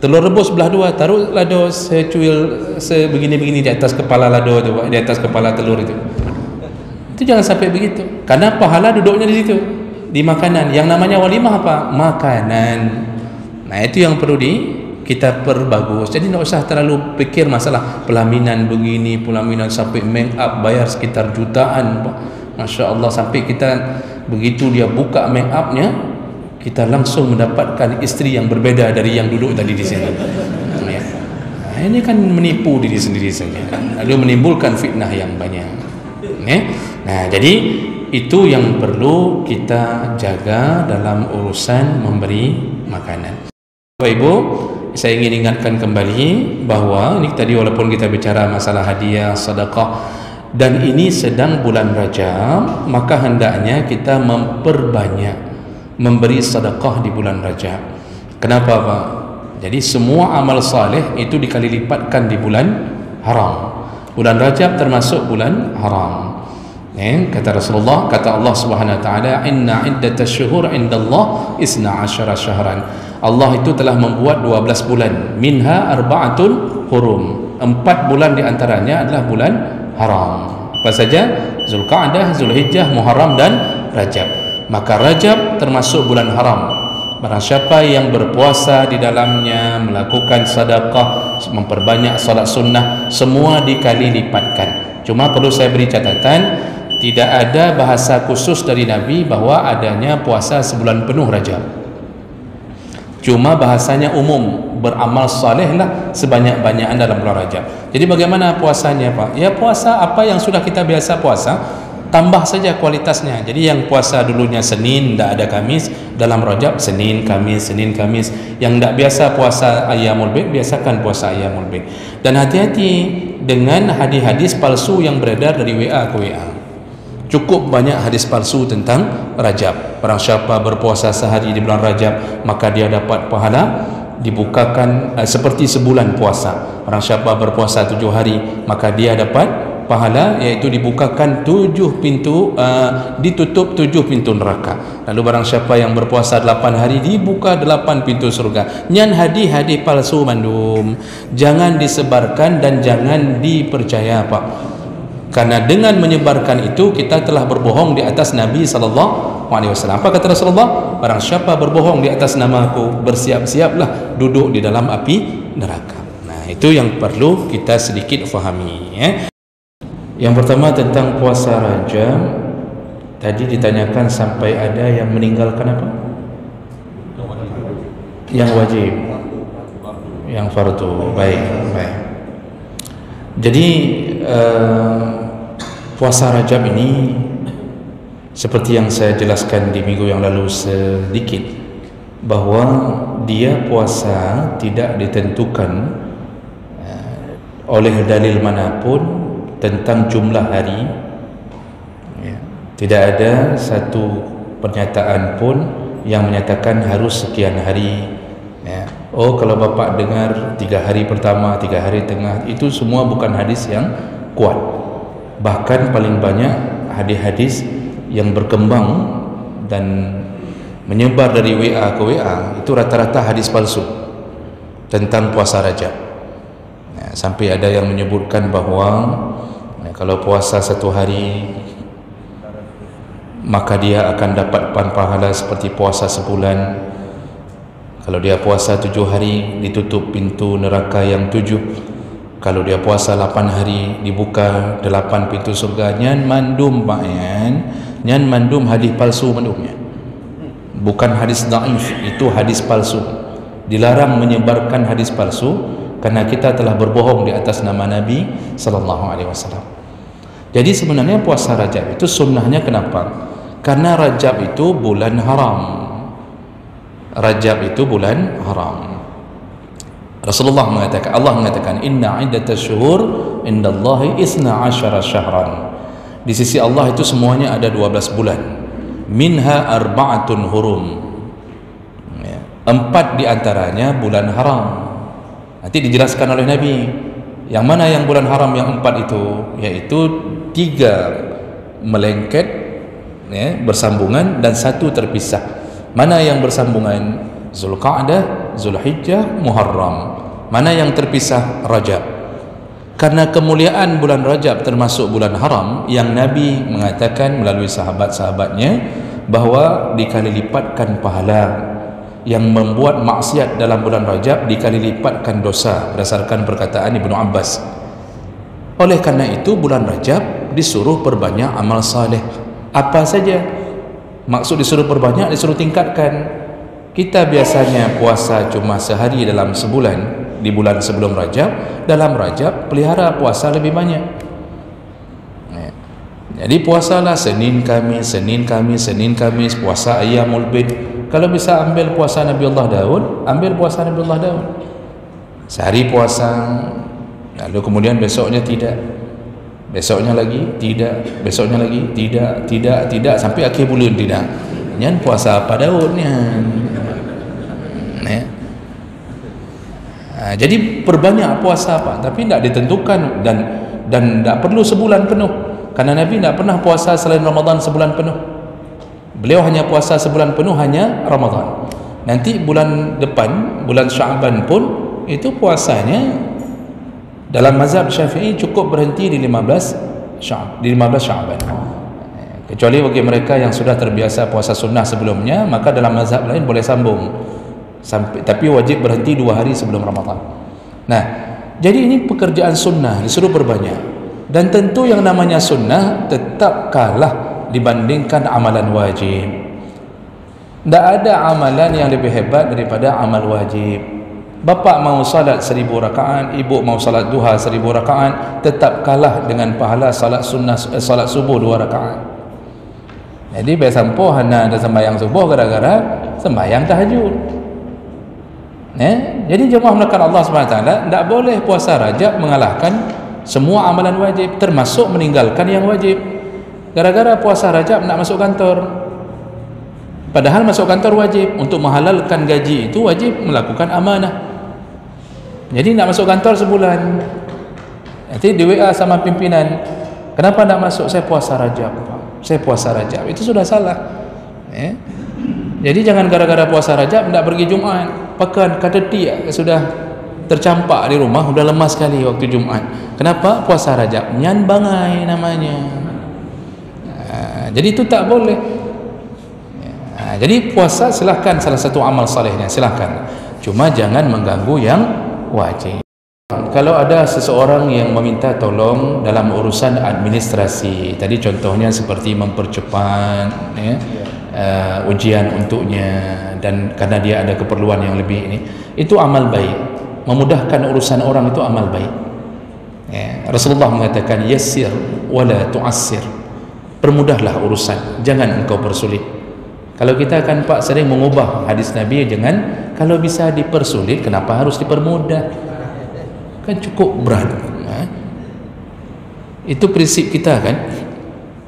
telur rebus belah dua, taruh lado secuil sebegini-begini di atas kepala lado itu, di atas kepala telur itu. Itu jangan sampai begitu, karena pahala duduknya di situ, di makanan. Yang namanya walimah apa? Makanan. Nah, itu yang perlu kita perbagus. Jadi tidak usah terlalu fikir masalah pelaminan begini, pelaminan sampai make up bayar sekitar jutaan. Masya Allah, sampai kita begitu dia buka make upnya, kita langsung mendapatkan istri yang berbeda dari yang duduk tadi di sini. Ya. Nah, ini kan menipu diri sendiri saja, lalu menimbulkan fitnah yang banyak. Ya. Nah, jadi itu yang perlu kita jaga dalam urusan memberi makanan. Bapak Ibu, saya ingin ingatkan kembali bahwa ini tadi walaupun kita bicara masalah hadiah, sedekah, dan ini sedang bulan Rajab, maka hendaknya kita memperbanyak memberi sedekah di bulan Rajab. Kenapa Pak? Jadi semua amal saleh itu dikali lipatkan di bulan haram. Bulan Rajab termasuk bulan haram. Kata Rasulullah, kata Allah Subhanahu wa taala, inna iddatash syuhur indallah 12 syahran. Allah itu telah membuat 12 bulan, minha arba'atun hurum. 4 bulan di antaranya adalah bulan haram. Apa saja? Zulqa'dah, Zulhijjah, Muharram dan Rajab. Maka Rajab termasuk bulan haram. Barang siapa yang berpuasa di dalamnya, melakukan sedekah, memperbanyak salat sunnah, semua dikali lipatkan. Cuma perlu saya beri catatan, tidak ada bahasa khusus dari Nabi bahwa adanya puasa sebulan penuh Rajab. Cuma bahasanya umum, beramal salehlah sebanyak-banyaknya dalam bulan Rajab. Jadi bagaimana puasanya Pak? Ya puasa apa yang sudah kita biasa puasa, tambah saja kualitasnya. Jadi yang puasa dulunya Senin, tidak ada Kamis, dalam Rajab Senin, Kamis, Senin, Kamis. Yang tidak biasa puasa Ayyamul Bid, biasakan puasa Ayyamul Bid. Dan hati-hati dengan hadis-hadis palsu yang beredar dari WA ke WA. Cukup banyak hadis palsu tentang Rajab. Barang siapa berpuasa sehari di bulan Rajab, maka dia dapat pahala dibukakan seperti sebulan puasa. Barang siapa berpuasa 7 hari, maka dia dapat pahala, iaitu dibukakan 7 pintu, ditutup 7 pintu neraka. Lalu barang siapa yang berpuasa 8 hari, dibuka 8 pintu surga. Nyan hadis-hadis palsu mandum, jangan disebarkan dan jangan dipercaya Pak. Karena dengan menyebarkan itu kita telah berbohong di atas Nabi SAW. Apa kata Rasulullah? Barang siapa berbohong di atas namaku, bersiap-siaplah duduk di dalam api neraka. Nah, itu yang perlu kita sedikit fahami. Yang pertama tentang puasa Rajab. Tadi ditanyakan sampai ada yang meninggalkan apa? Yang wajib, yang fardu. Baik. Jadi puasa Rajab ini seperti yang saya jelaskan di minggu yang lalu sedikit, bahwa dia puasa tidak ditentukan oleh dalil manapun tentang jumlah hari. Tidak ada satu pernyataan pun yang menyatakan harus sekian hari. Oh, kalau Bapak dengar 3 hari pertama, 3 hari tengah, itu semua bukan hadis yang kuat. Bahkan paling banyak hadis-hadis yang berkembang dan menyebar dari WA ke WA itu rata-rata hadis palsu tentang puasa Rajab. Sampai ada yang menyebutkan bahawa kalau puasa 1 hari maka dia akan dapat pahala seperti puasa sebulan. Kalau dia puasa 7 hari ditutup pintu neraka yang 7. Kalau dia puasa 8 hari dibuka 8 pintu surga. Nyan mandum Pak Nyan mandum hadis palsu mandumnya. Bukan hadis dhaif, itu hadis palsu. Dilarang menyebarkan hadis palsu karena kita telah berbohong di atas nama Nabi SAW. Jadi sebenarnya puasa Rajab itu sunnahnya kenapa? Karena Rajab itu bulan haram. Rajab itu bulan haram. Rasulullah mengatakan, Allah mengatakan, inna iddatash syuhur indallahi 12 syahran. Di sisi Allah itu semuanya ada 12 bulan. Minha arba'atun hurum. 4 di antaranya bulan haram. Nanti dijelaskan oleh Nabi yang mana yang bulan haram yang 4 itu, yaitu 3 melengket bersambungan dan 1 terpisah. Mana yang bersambungan? Zulqa'dah, Zulhijjah, Muharram. Mana yang terpisah? Rajab. karena kemuliaan bulan Rajab termasuk bulan haram yang Nabi mengatakan melalui sahabat-sahabatnya bahawa dikali lipatkan pahala yang membuat maksiat dalam bulan Rajab, dikali lipatkan dosa, berdasarkan perkataan Ibnu Abbas. Oleh karena itu bulan Rajab disuruh perbanyak amal saleh. Apa saja? Maksud disuruh perbanyak, disuruh tingkatkan. Kita biasanya puasa cuma sehari dalam sebulan, di bulan sebelum Rajab. Dalam Rajab pelihara puasa lebih banyak. Jadi puasalah Senin Kamis, puasa Ayyamul Bid. Kalau bisa ambil puasa Nabi Allah Daud, ambil puasa Nabi Allah Daud. Sehari puasa, lalu kemudian besoknya tidak, besoknya lagi tidak, besoknya lagi tidak, sampai akhir bulan tidak. Nyan puasa apa Daudnya? Jadi perbanyak puasa apa, tapi tidak ditentukan dan tidak perlu sebulan penuh, karena Nabi tidak pernah puasa selain Ramadan sebulan penuh. Beliau hanya puasa sebulan penuh, hanya Ramadan. Nanti bulan depan, bulan Sya'ban pun itu puasanya dalam mazhab Syafi'i cukup berhenti di 15 Sya'ban. Kecuali bagi mereka yang sudah terbiasa puasa sunnah sebelumnya, maka dalam mazhab lain boleh sambung sampai, tapi wajib berhenti 2 hari sebelum Ramadan. Nah, jadi ini pekerjaan sunnah disuruh berbanyak, dan tentu yang namanya sunnah tetap kalah dibandingkan amalan wajib. Tidak ada amalan yang lebih hebat daripada amal wajib. Bapak mau salat 1000 rakaat, ibu mau salat duha 1000 rakaat, tetap kalah dengan pahala salat sunnah, salat subuh 2 rakaat. Jadi besampo hana ada sembahyang subuh gara-gara sembahyang tahajud. Jadi jemaah melakukan Allah SWT, tidak boleh puasa Rajab mengalahkan semua amalan wajib, termasuk meninggalkan yang wajib. Gara-gara puasa Rajab nak masuk kantor, padahal masuk kantor wajib. Untuk menghalalkan gaji itu wajib melakukan amanah. Jadi nak masuk kantor sebulan, nanti di WA sama pimpinan, kenapa nak masuk? Saya puasa Rajab, saya puasa Rajab. Itu sudah salah. Jadi jangan gara-gara puasa Rajab tidak pergi Jumat. Pekan kadeti sudah tercampak di rumah, sudah lemas sekali waktu Jumat. Kenapa? Puasa Rajab, nyan bangai namanya. Jadi itu tak boleh. Jadi puasa silahkan, salah satu amal salehnya silahkan, cuma jangan mengganggu yang wajib. Kalau ada seseorang yang meminta tolong dalam urusan administrasi, tadi contohnya seperti mempercepat ujian untuknya, dan karena dia ada keperluan yang lebih ini, itu amal baik. Memudahkan urusan orang itu amal baik. Rasulullah mengatakan yassir wala tu'assir, permudahlah urusan, jangan engkau persulit. Kalau kita akan Pak sering mengubah hadis Nabi, jangan, kalau bisa dipersulit kenapa harus dipermudah, kan cukup berat. Itu prinsip kita kan,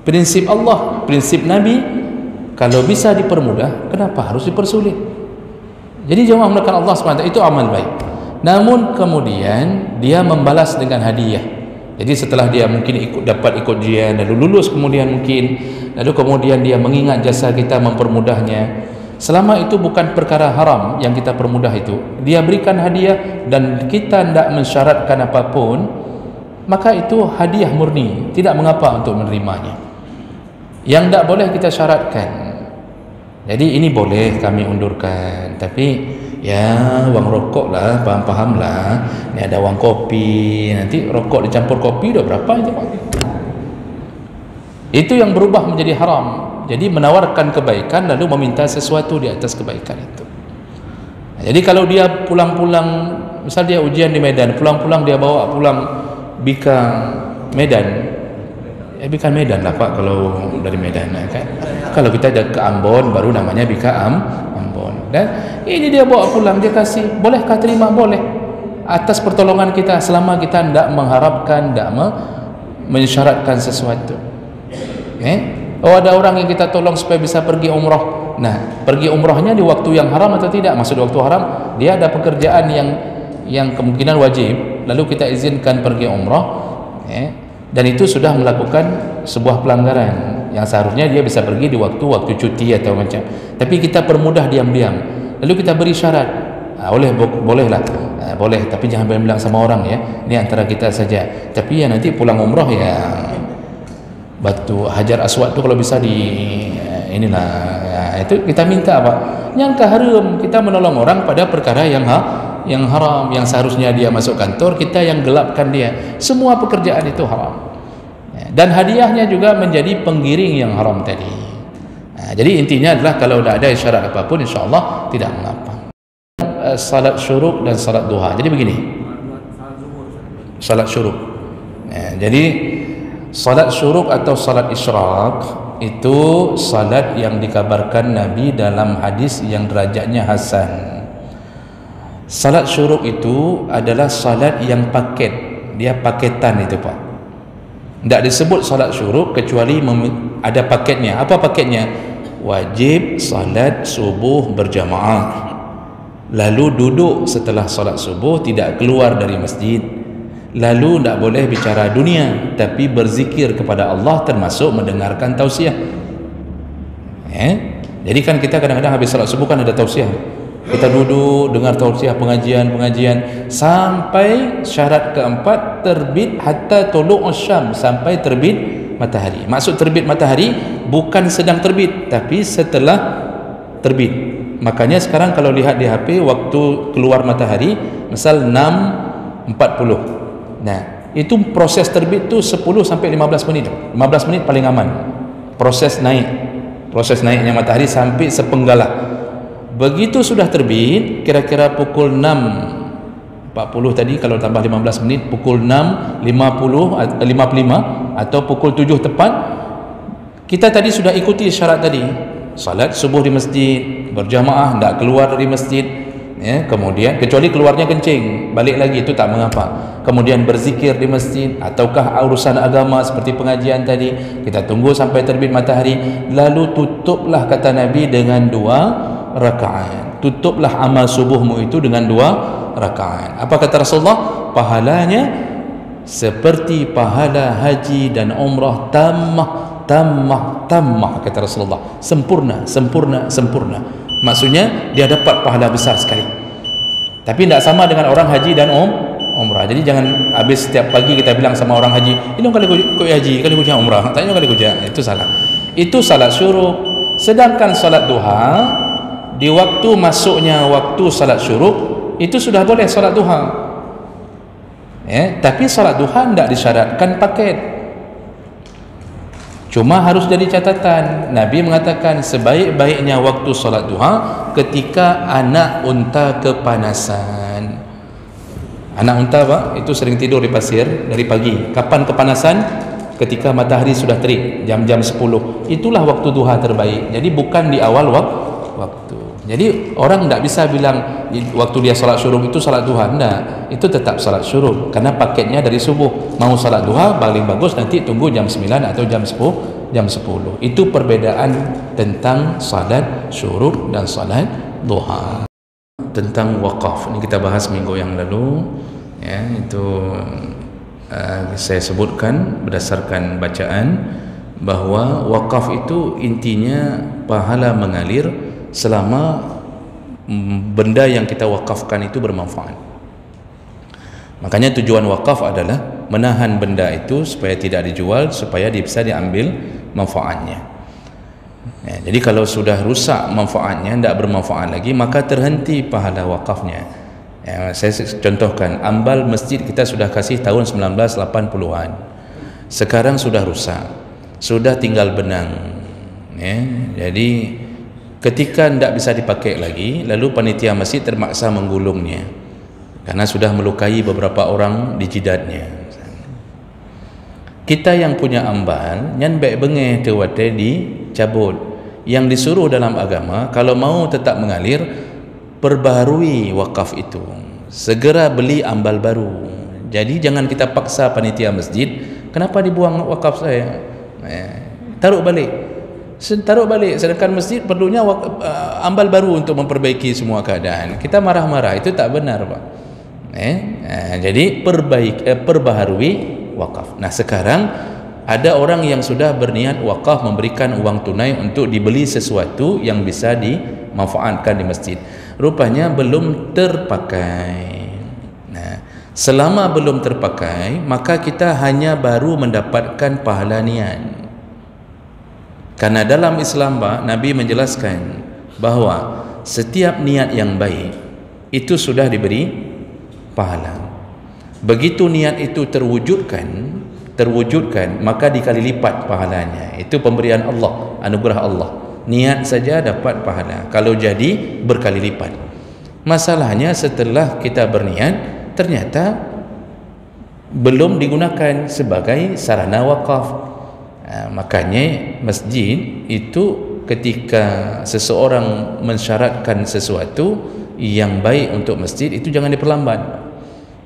prinsip Allah, prinsip Nabi, kalau bisa dipermudah kenapa harus dipersulit. Jadi jemaah melakukan Allah SWT itu amal baik. Namun kemudian dia membalas dengan hadiah. Jadi setelah dia mungkin dapat ikut ujian, lalu lulus kemudian mungkin, lalu kemudian dia mengingat jasa kita mempermudahnya, selama itu bukan perkara haram yang kita permudah itu, dia berikan hadiah dan kita tidak mensyaratkan apapun, maka itu hadiah murni, tidak mengapa untuk menerimanya. Yang tidak boleh kita syaratkan. Jadi ini boleh kami undurkan, tapi ya wang rokok lah, paham-paham lah, ini ada wang kopi, nanti rokok dicampur kopi udah berapa itu Pak? Itu yang berubah menjadi haram. Jadi menawarkan kebaikan lalu meminta sesuatu di atas kebaikan itu. Jadi kalau dia pulang-pulang, misal dia ujian di Medan, pulang-pulang dia bawa pulang bika Medan, bika Medan lah Pak kalau dari Medan kan. Kalau kita ada ke Ambon baru namanya bika Ambon. Dan ini dia bawa pulang, dia kasih, bolehkah terima? Boleh, atas pertolongan kita, selama kita tidak mengharapkan, tidak mensyaratkan sesuatu. Oh ada orang yang kita tolong supaya bisa pergi umrah. Nah, pergi umrahnya di waktu yang haram atau tidak? Maksud waktu haram, dia ada pekerjaan yang kemungkinan wajib, lalu kita izinkan pergi umrah, dan itu sudah melakukan sebuah pelanggaran yang seharusnya dia bisa pergi di waktu cuti atau macam. Tapi kita permudah diam-diam, lalu kita beri syarat, bolehlah, boleh, tapi jangan bilang sama orang ya, ini antara kita saja. Tapi ya nanti pulang umrah ya batu Hajar Aswad tu kalau bisa inilah ya, itu kita minta apa? Yang haram, kita menolong orang pada perkara yang haram, yang seharusnya dia masuk kantor, kita yang gelapkan dia. Semua pekerjaan itu haram. Dan hadiahnya juga menjadi penggiring yang haram tadi. Jadi intinya adalah kalau tidak ada isyarat apapun, insya-Allah tidak mengapa. Salat syuruk dan salat duha. Jadi begini, salat syuruk. Jadi salat syuruk atau salat isyraq itu salat yang dikabarkan Nabi dalam hadis yang derajatnya hasan. Salat syuruk itu adalah salat yang paket, dia paketan itu Pak. Tidak disebut salat syuruk kecuali ada paketnya. Apa paketnya? Wajib salat subuh berjamaah, lalu duduk setelah salat subuh, tidak keluar dari masjid, lalu tidak boleh bicara dunia tapi berzikir kepada Allah, termasuk mendengarkan tausiah. Jadi kan kita kadang-kadang habis salat subuh kan ada tausiah, kita duduk dengar tausiah, pengajian sampai syarat keempat terbit, hatta tulu'us syam, sampai terbit matahari. Maksud terbit matahari bukan sedang terbit tapi setelah terbit. Makanya sekarang kalau lihat di HP waktu keluar matahari misal 6.40, nah itu proses terbit tu 10 sampai 15 menit. 15 menit paling aman. Proses naiknya matahari sampai sepenggalah. Begitu sudah terbit, kira-kira pukul 6.40 tadi, kalau tambah 15 menit pukul 6.55 atau pukul 7 tepat, kita tadi sudah ikuti syarat tadi, salat subuh di masjid berjamaah, tidak keluar dari masjid ya, kemudian kecuali keluarnya kencing, balik lagi itu tak mengapa, kemudian berzikir di masjid, ataukah urusan agama seperti pengajian tadi, kita tunggu sampai terbit matahari, lalu tutuplah kata Nabi dengan 2 rakaat. Tutuplah amal subuhmu itu dengan 2 rakaat. Apa kata Rasulullah? Pahalanya seperti pahala haji dan umrah tammah kata Rasulullah. Sempurna. Maksudnya dia dapat pahala besar sekali. Tapi tidak sama dengan orang haji dan umrah. Jadi jangan habis setiap pagi kita bilang sama orang haji, ini kali kau haji, kali kau umrah, tanya kali kau, itu salah. Itu salat syuruk. Sedangkan salat duha, di waktu masuknya waktu salat syuruk itu sudah boleh salat duha ya, tapi salat duha tidak disyaratkan paket, cuma harus jadi catatan. Nabi mengatakan sebaik-baiknya waktu salat duha ketika anak unta kepanasan. Anak unta Pak, itu sering tidur di pasir dari pagi. Kapan kepanasan? Ketika matahari sudah terik, jam-jam 10. Itulah waktu duha terbaik. Jadi bukan di awal waktu. Jadi orang tidak bisa bilang waktu dia salat syuruk itu salat duha. Tidak, itu tetap salat syuruk karena paketnya dari subuh. Mau salat duha paling bagus nanti tunggu jam 9 atau jam 10. Itu perbedaan tentang salat syuruk dan salat duha. Tentang wakaf ini kita bahas minggu yang lalu ya, itu saya sebutkan berdasarkan bacaan bahwa wakaf itu intinya pahala mengalir selama benda yang kita wakafkan itu bermanfaat. Makanya tujuan wakaf adalah menahan benda itu supaya tidak dijual, supaya bisa diambil manfaatnya ya, jadi kalau sudah rusak manfaatnya, tidak bermanfaat lagi, maka terhenti pahala wakafnya ya. Saya contohkan, ambal masjid kita sudah kasih tahun 1980-an, sekarang sudah rusak, sudah tinggal benang ya. Jadi ketika tidak bisa dipakai lagi, lalu panitia masjid terpaksa menggulungnya karena sudah melukai beberapa orang di jidatnya. Kita yang punya ambal nyan baik bengeh tewate dicabut. Yang disuruh dalam agama, kalau mau tetap mengalir, perbaharui wakaf itu, segera beli ambal baru. Jadi jangan kita paksa panitia masjid, kenapa dibuang wakaf saya, taruh balik, sedangkan masjid perlunya ambal baru untuk memperbaiki semua keadaan. Kita marah-marah, itu tak benar Pak. Jadi perbaharui wakaf. Nah sekarang ada orang yang sudah berniat wakaf memberikan uang tunai untuk dibeli sesuatu yang bisa dimanfaatkan di masjid. rupanya belum terpakai. Nah, selama belum terpakai, maka kita hanya baru mendapatkan pahala niat. Karena dalam Islam Nabi menjelaskan bahawa setiap niat yang baik itu sudah diberi pahala. Begitu niat itu terwujudkan, maka dikali lipat pahalanya. Itu pemberian Allah, anugerah Allah. Niat saja dapat pahala, kalau jadi berkali lipat. Masalahnya setelah kita berniat ternyata belum digunakan sebagai sarana wakaf. Makanya masjid itu ketika seseorang mensyaratkan sesuatu yang baik untuk masjid, itu jangan diperlambat.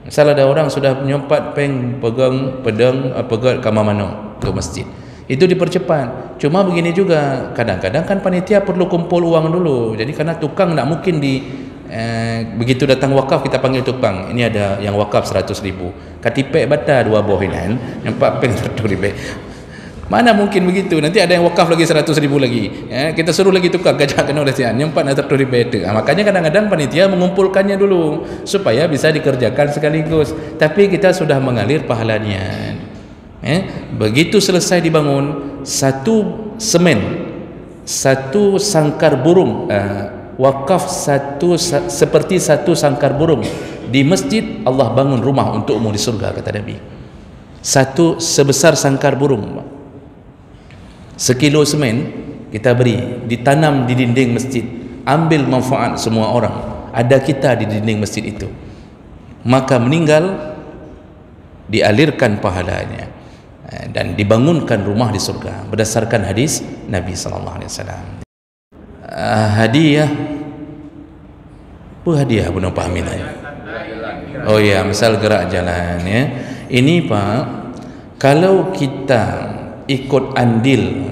Misal ada orang sudah menyompat pegang pedang pegat kamar mano untuk masjid, itu dipercepat. Cuma begini juga, kadang-kadang kan panitia perlu kumpul uang dulu. Jadi karena tukang tak mungkin begitu datang wakaf kita panggil tukang, ini ada yang wakaf 100,000, katipek bata 2 bohinan nampak peng 100,000. Mana mungkin begitu, nanti ada yang wakaf lagi 100,000 lagi, kita suruh lagi tukang gajah kena oleh sian nyempat 100,000. Makanya kadang-kadang panitia mengumpulkannya dulu supaya bisa dikerjakan sekaligus, tapi kita sudah mengalir pahalanya. Begitu selesai dibangun satu semen, satu sangkar burung, wakaf seperti satu sangkar burung di masjid, Allah bangun rumah untukmu di surga, kata Nabi. Satu sebesar sangkar burung, sekilo semen kita beri, ditanam di dinding masjid, ambil manfaat semua orang, ada kita di dinding masjid itu, maka meninggal dialirkan pahalanya dan dibangunkan rumah di surga berdasarkan hadis Nabi SAW. Hadiah apa hadiah pun apa aminah? Oh ya, misal gerak jalan ya. Ini Pak, kalau kita ikut andil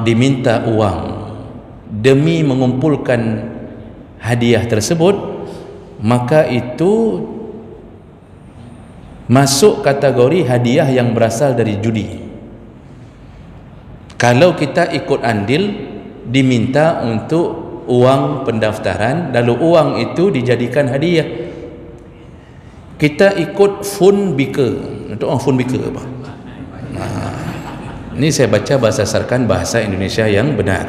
diminta uang demi mengumpulkan hadiah tersebut, maka itu masuk kategori hadiah yang berasal dari judi. Kalau kita ikut andil diminta untuk uang pendaftaran, lalu uang itu dijadikan hadiah, kita ikut fund biker. Untuk fund biker apa? Ini saya baca berdasarkan bahasa Indonesia yang benar.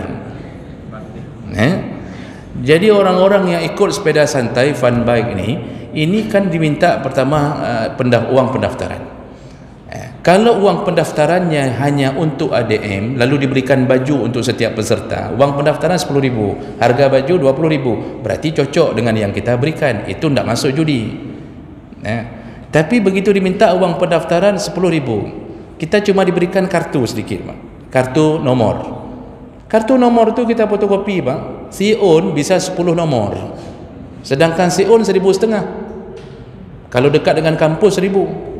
Jadi orang-orang yang ikut sepeda santai fun bike ini kan diminta pertama uang pendaftaran. Kalau uang pendaftarannya hanya untuk ADM, lalu diberikan baju untuk setiap peserta, uang pendaftaran 10,000, harga baju 20,000, berarti cocok dengan yang kita berikan, itu tidak masuk judi. Tapi begitu diminta uang pendaftaran 10,000, kita cuma diberikan kartu sedikit, Pak. Kartu nomor. Kartu nomor itu kita fotokopi, Pak. Si-on bisa 10 nomor. Sedangkan si-on 1,500. Kalau dekat dengan kampus 1,000.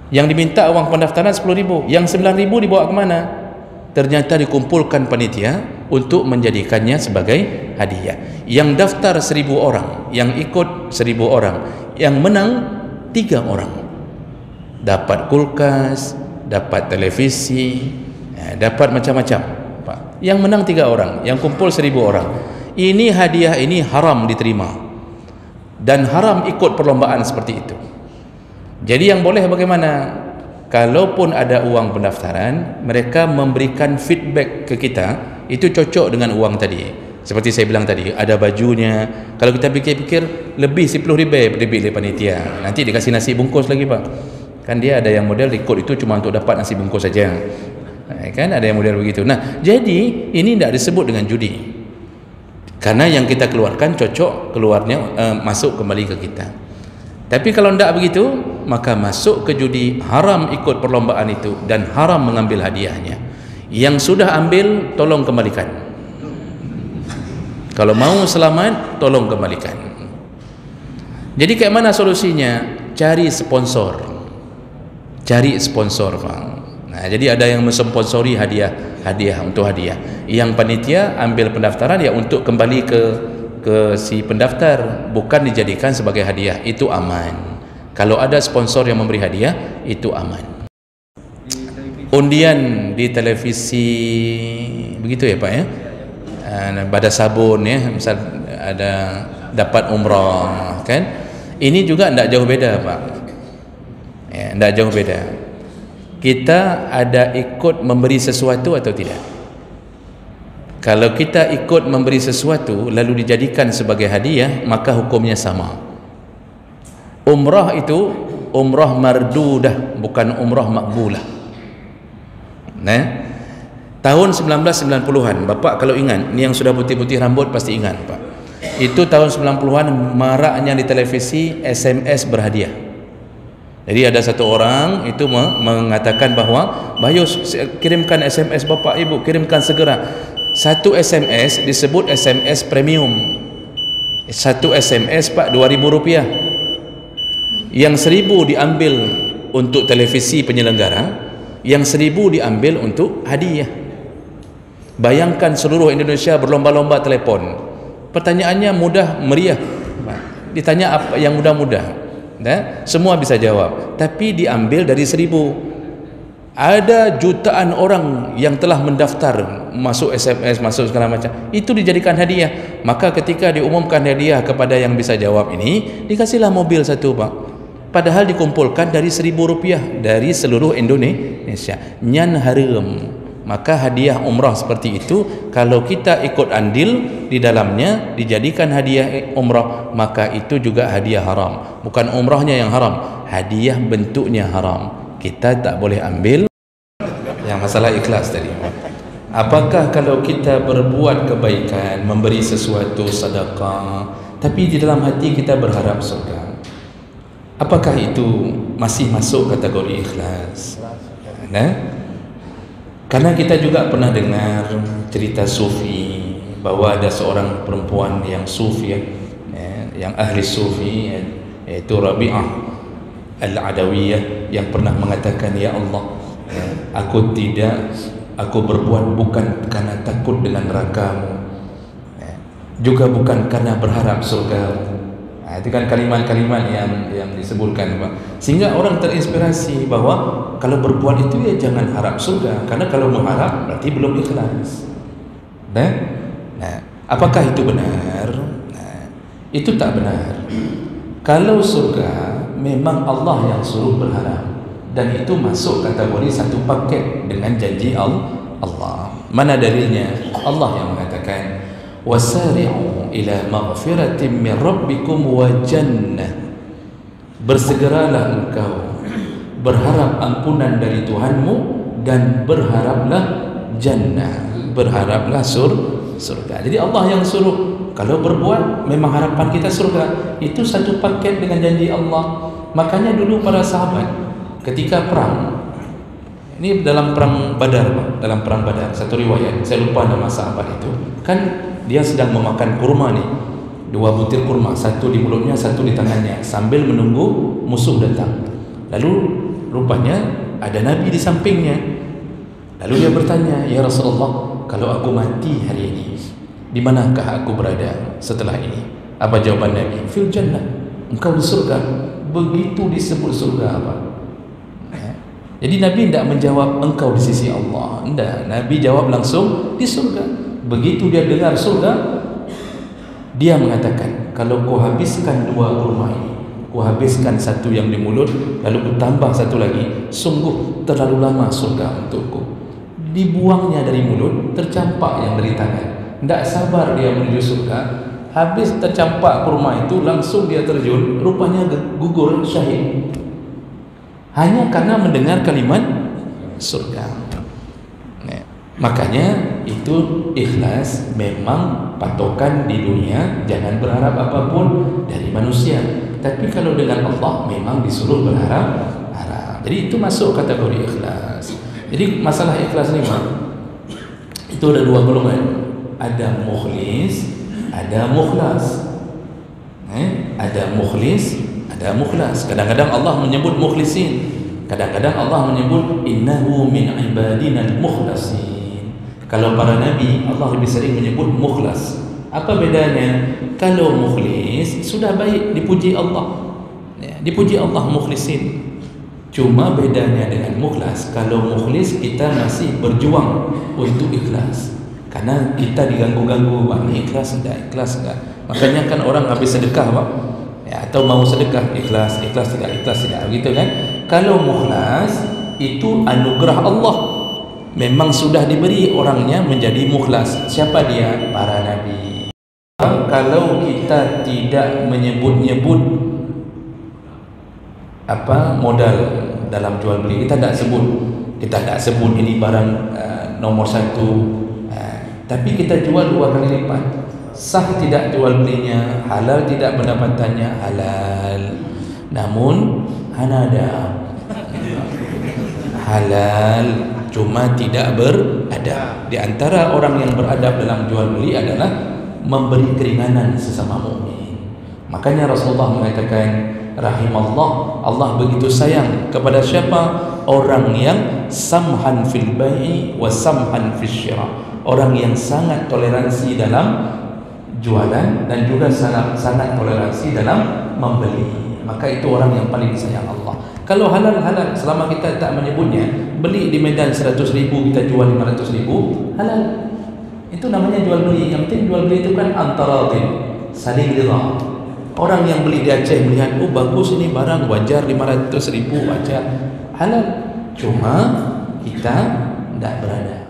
Yang diminta uang pendaftaran 10,000. Yang 9,000 dibawa ke mana? Ternyata dikumpulkan panitia untuk menjadikannya sebagai hadiah. Yang daftar 1,000 orang, yang ikut 1,000 orang, yang menang 3 orang. Dapat kulkas, dapat televisi, dapat macam-macam. Yang menang 3 orang, yang kumpul 1,000 orang. Ini hadiah ini haram diterima dan haram ikut perlombaan seperti itu. Jadi yang boleh bagaimana? Kalaupun ada uang pendaftaran, mereka memberikan feedback ke kita, itu cocok dengan uang tadi. Seperti saya bilang tadi, ada bajunya. Kalau kita pikir-pikir, lebih 10,000 dibeli panitia. Nanti dikasih nasi bungkus lagi, Pak. Kan dia ada yang model ikut itu cuma untuk dapat nasi bungkus saja, kan ada yang model begitu. Nah, jadi ini tidak disebut dengan judi, karena yang kita keluarkan cocok keluarnya masuk kembali ke kita. Tapi kalau tidak begitu, maka masuk ke judi, haram ikut perlombaan itu dan haram mengambil hadiahnya. Yang sudah ambil tolong kembalikan. Kalau mau selamat, tolong kembalikan. Jadi kayak mana solusinya? Cari sponsor. Cari sponsor, Pak. Nah, jadi ada yang mensponsori hadiah untuk hadiah. Yang panitia ambil pendaftaran ya untuk kembali ke si pendaftar, bukan dijadikan sebagai hadiah. Itu aman. Kalau ada sponsor yang memberi hadiah, itu aman. Undian di televisi begitu ya, Pak ya? pada sabun ya, misal ada dapat umrah kan, ini juga tidak jauh beda Pak ya, tidak jauh beda. Kita ada ikut memberi sesuatu atau tidak? Kalau kita ikut memberi sesuatu lalu dijadikan sebagai hadiah, maka hukumnya sama. Umrah itu umrah mardudah, bukan umrah makbulah. Nah, tahun 1990-an, Bapak kalau ingat, ni yang sudah putih-putih rambut pasti ingat Pak. Itu tahun 90-an maraknya di televisi SMS berhadiah. Jadi ada satu orang itu mengatakan bahawa, Bayu kirimkan SMS Bapak Ibu, kirimkan segera. Satu SMS disebut SMS premium. Satu SMS Pak RM2.000. Yang 1.000 diambil untuk televisi penyelenggara, yang 1.000 diambil untuk hadiah. Bayangkan seluruh Indonesia berlomba-lomba telepon. Pertanyaannya mudah meriah. Ditanya apa yang mudah-mudah. Semua bisa jawab, tapi diambil dari 1.000. Ada jutaan orang yang telah mendaftar, masuk SMS, masuk segala macam, itu dijadikan hadiah. Maka ketika diumumkan hadiah kepada yang bisa jawab ini, dikasihlah mobil satu Pak, padahal dikumpulkan dari RM1.000 dari seluruh Indonesia. Nyan haram. Maka hadiah umrah seperti itu, kalau kita ikut andil di dalamnya dijadikan hadiah umrah, maka itu juga hadiah haram. Bukan umrahnya yang haram, hadiah bentuknya haram. Kita tak boleh ambil. Yang masalah ikhlas tadi, apakah kalau kita berbuat kebaikan, memberi sesuatu sedekah, tapi di dalam hati kita berharap surga, apakah itu masih masuk kategori ikhlas? Nah, karena kita juga pernah dengar cerita sufi bahwa ada seorang perempuan yang sufi yang ahli sufi, yaitu Rabi'ah Al-Adawiyah, yang pernah mengatakan, ya Allah, aku berbuat bukan karena takut dengan neraka-Mu, juga bukan karena berharap surga. Itu kan kalimat-kalimat yang disebutkan Pak. Sehingga orang terinspirasi bahwa kalau berbuat itu ya jangan harap surga, karena kalau mengharap berarti belum ikhlas. Nah, apakah itu benar? Nah, itu tak benar. Kalau surga memang Allah yang suruh berharap, dan itu masuk kategori satu paket dengan janji Allah. Mana dalilnya? Allah yang mengatakan, wasari'u ila maghfiratin min rabbikum wa jannah. Bersegeralah engkau berharap ampunan dari Tuhanmu dan berharaplah jannah, berharaplah surga. Jadi Allah yang suruh. Kalau berbuat memang harapan kita surga. Itu satu paket dengan janji Allah. Makanya dulu para sahabat ketika perang, ini dalam perang Badar, dalam perang Badar, satu riwayat, saya lupa nama sahabat itu, kan dia sedang memakan kurma nih, 2 butir kurma, satu di mulutnya, satu di tangannya, sambil menunggu musuh datang. Lalu rupanya ada Nabi di sampingnya. Lalu dia bertanya, ya Rasulullah, kalau aku mati hari ini, di manakah aku berada setelah ini? Apa jawaban Nabi? Fil jannah, engkau di surga. Begitu disebut surga apa? Jadi Nabi tidak menjawab engkau di sisi Allah. Tidak, Nabi jawab langsung di surga. Begitu dia dengar surga, dia mengatakan, kalau kau habiskan 2 kurma ini, kau habiskan satu yang di mulut, lalu kau tambah satu lagi, sungguh terlalu lama surga untukku. Dibuangnya dari mulut, tercampak yang dari tangan. Tidak sabar dia menuju surga. Habis tercampak kurma itu, langsung dia terjun, rupanya gugur syahid, hanya karena mendengar kalimat surga. Makanya itu ikhlas memang patokan di dunia, jangan berharap apapun dari manusia. Tapi kalau dengan Allah memang disuruh berharap. Jadi itu masuk kategori ikhlas. Jadi masalah ikhlas ni itu ada 2 golongan. Ada mukhlis, ada mukhlas. Ada mukhlis, ada mukhlas. Kadang-kadang Allah menyebut mukhlisin, kadang-kadang Allah menyebut innahu min ibadina al-mukhlasin. Kalau para nabi, Allah lebih sering menyebut mukhlas. Apa bedanya? Kalau mukhlis sudah baik, dipuji Allah, dipuji Allah mukhlisin. Cuma bedanya dengan mukhlas, kalau mukhlis kita masih berjuang untuk ikhlas. Karena kita diganggu-ganggu, bang, ikhlas enggak, ikhlas enggak. Makanya kan orang habis sedekah, bang, ya, atau mau sedekah, ikhlas, ikhlas tidak, begitu kan? Kalau mukhlas itu anugerah Allah, memang sudah diberi orangnya menjadi mukhlas. Siapa dia? Para nabi. Kalau kita tidak menyebut-nyebut apa modal dalam jual beli, kita tidak sebut ini barang nomor satu, tapi kita jual 2 kali lipat, sah tidak jual belinya, halal tidak pendapatannya, halal. Namun ada halal, cuma tidak beradab. Di antara orang yang beradab dalam jual beli adalah memberi keringanan sesama mukmin. Makanya Rasulullah mengatakan, rahimallah, Allah begitu sayang kepada siapa? Orang yang samhan fil bai'i wa samhan fil syira, orang yang sangat toleransi dalam jualan dan juga sangat toleransi dalam membeli. Maka itu orang yang paling disayang Allah. Kalau halal, selama kita tak menyebutnya. Beli di Medan 100.000, kita jual 500.000, halal. Itu namanya jual beli. Yang penting jual beli itu kan antaradin, saling rida. Orang yang beli di Aceh melihat, oh bagus ini barang, wajar 500.000, wajar, halal. Cuma kita tidak berada.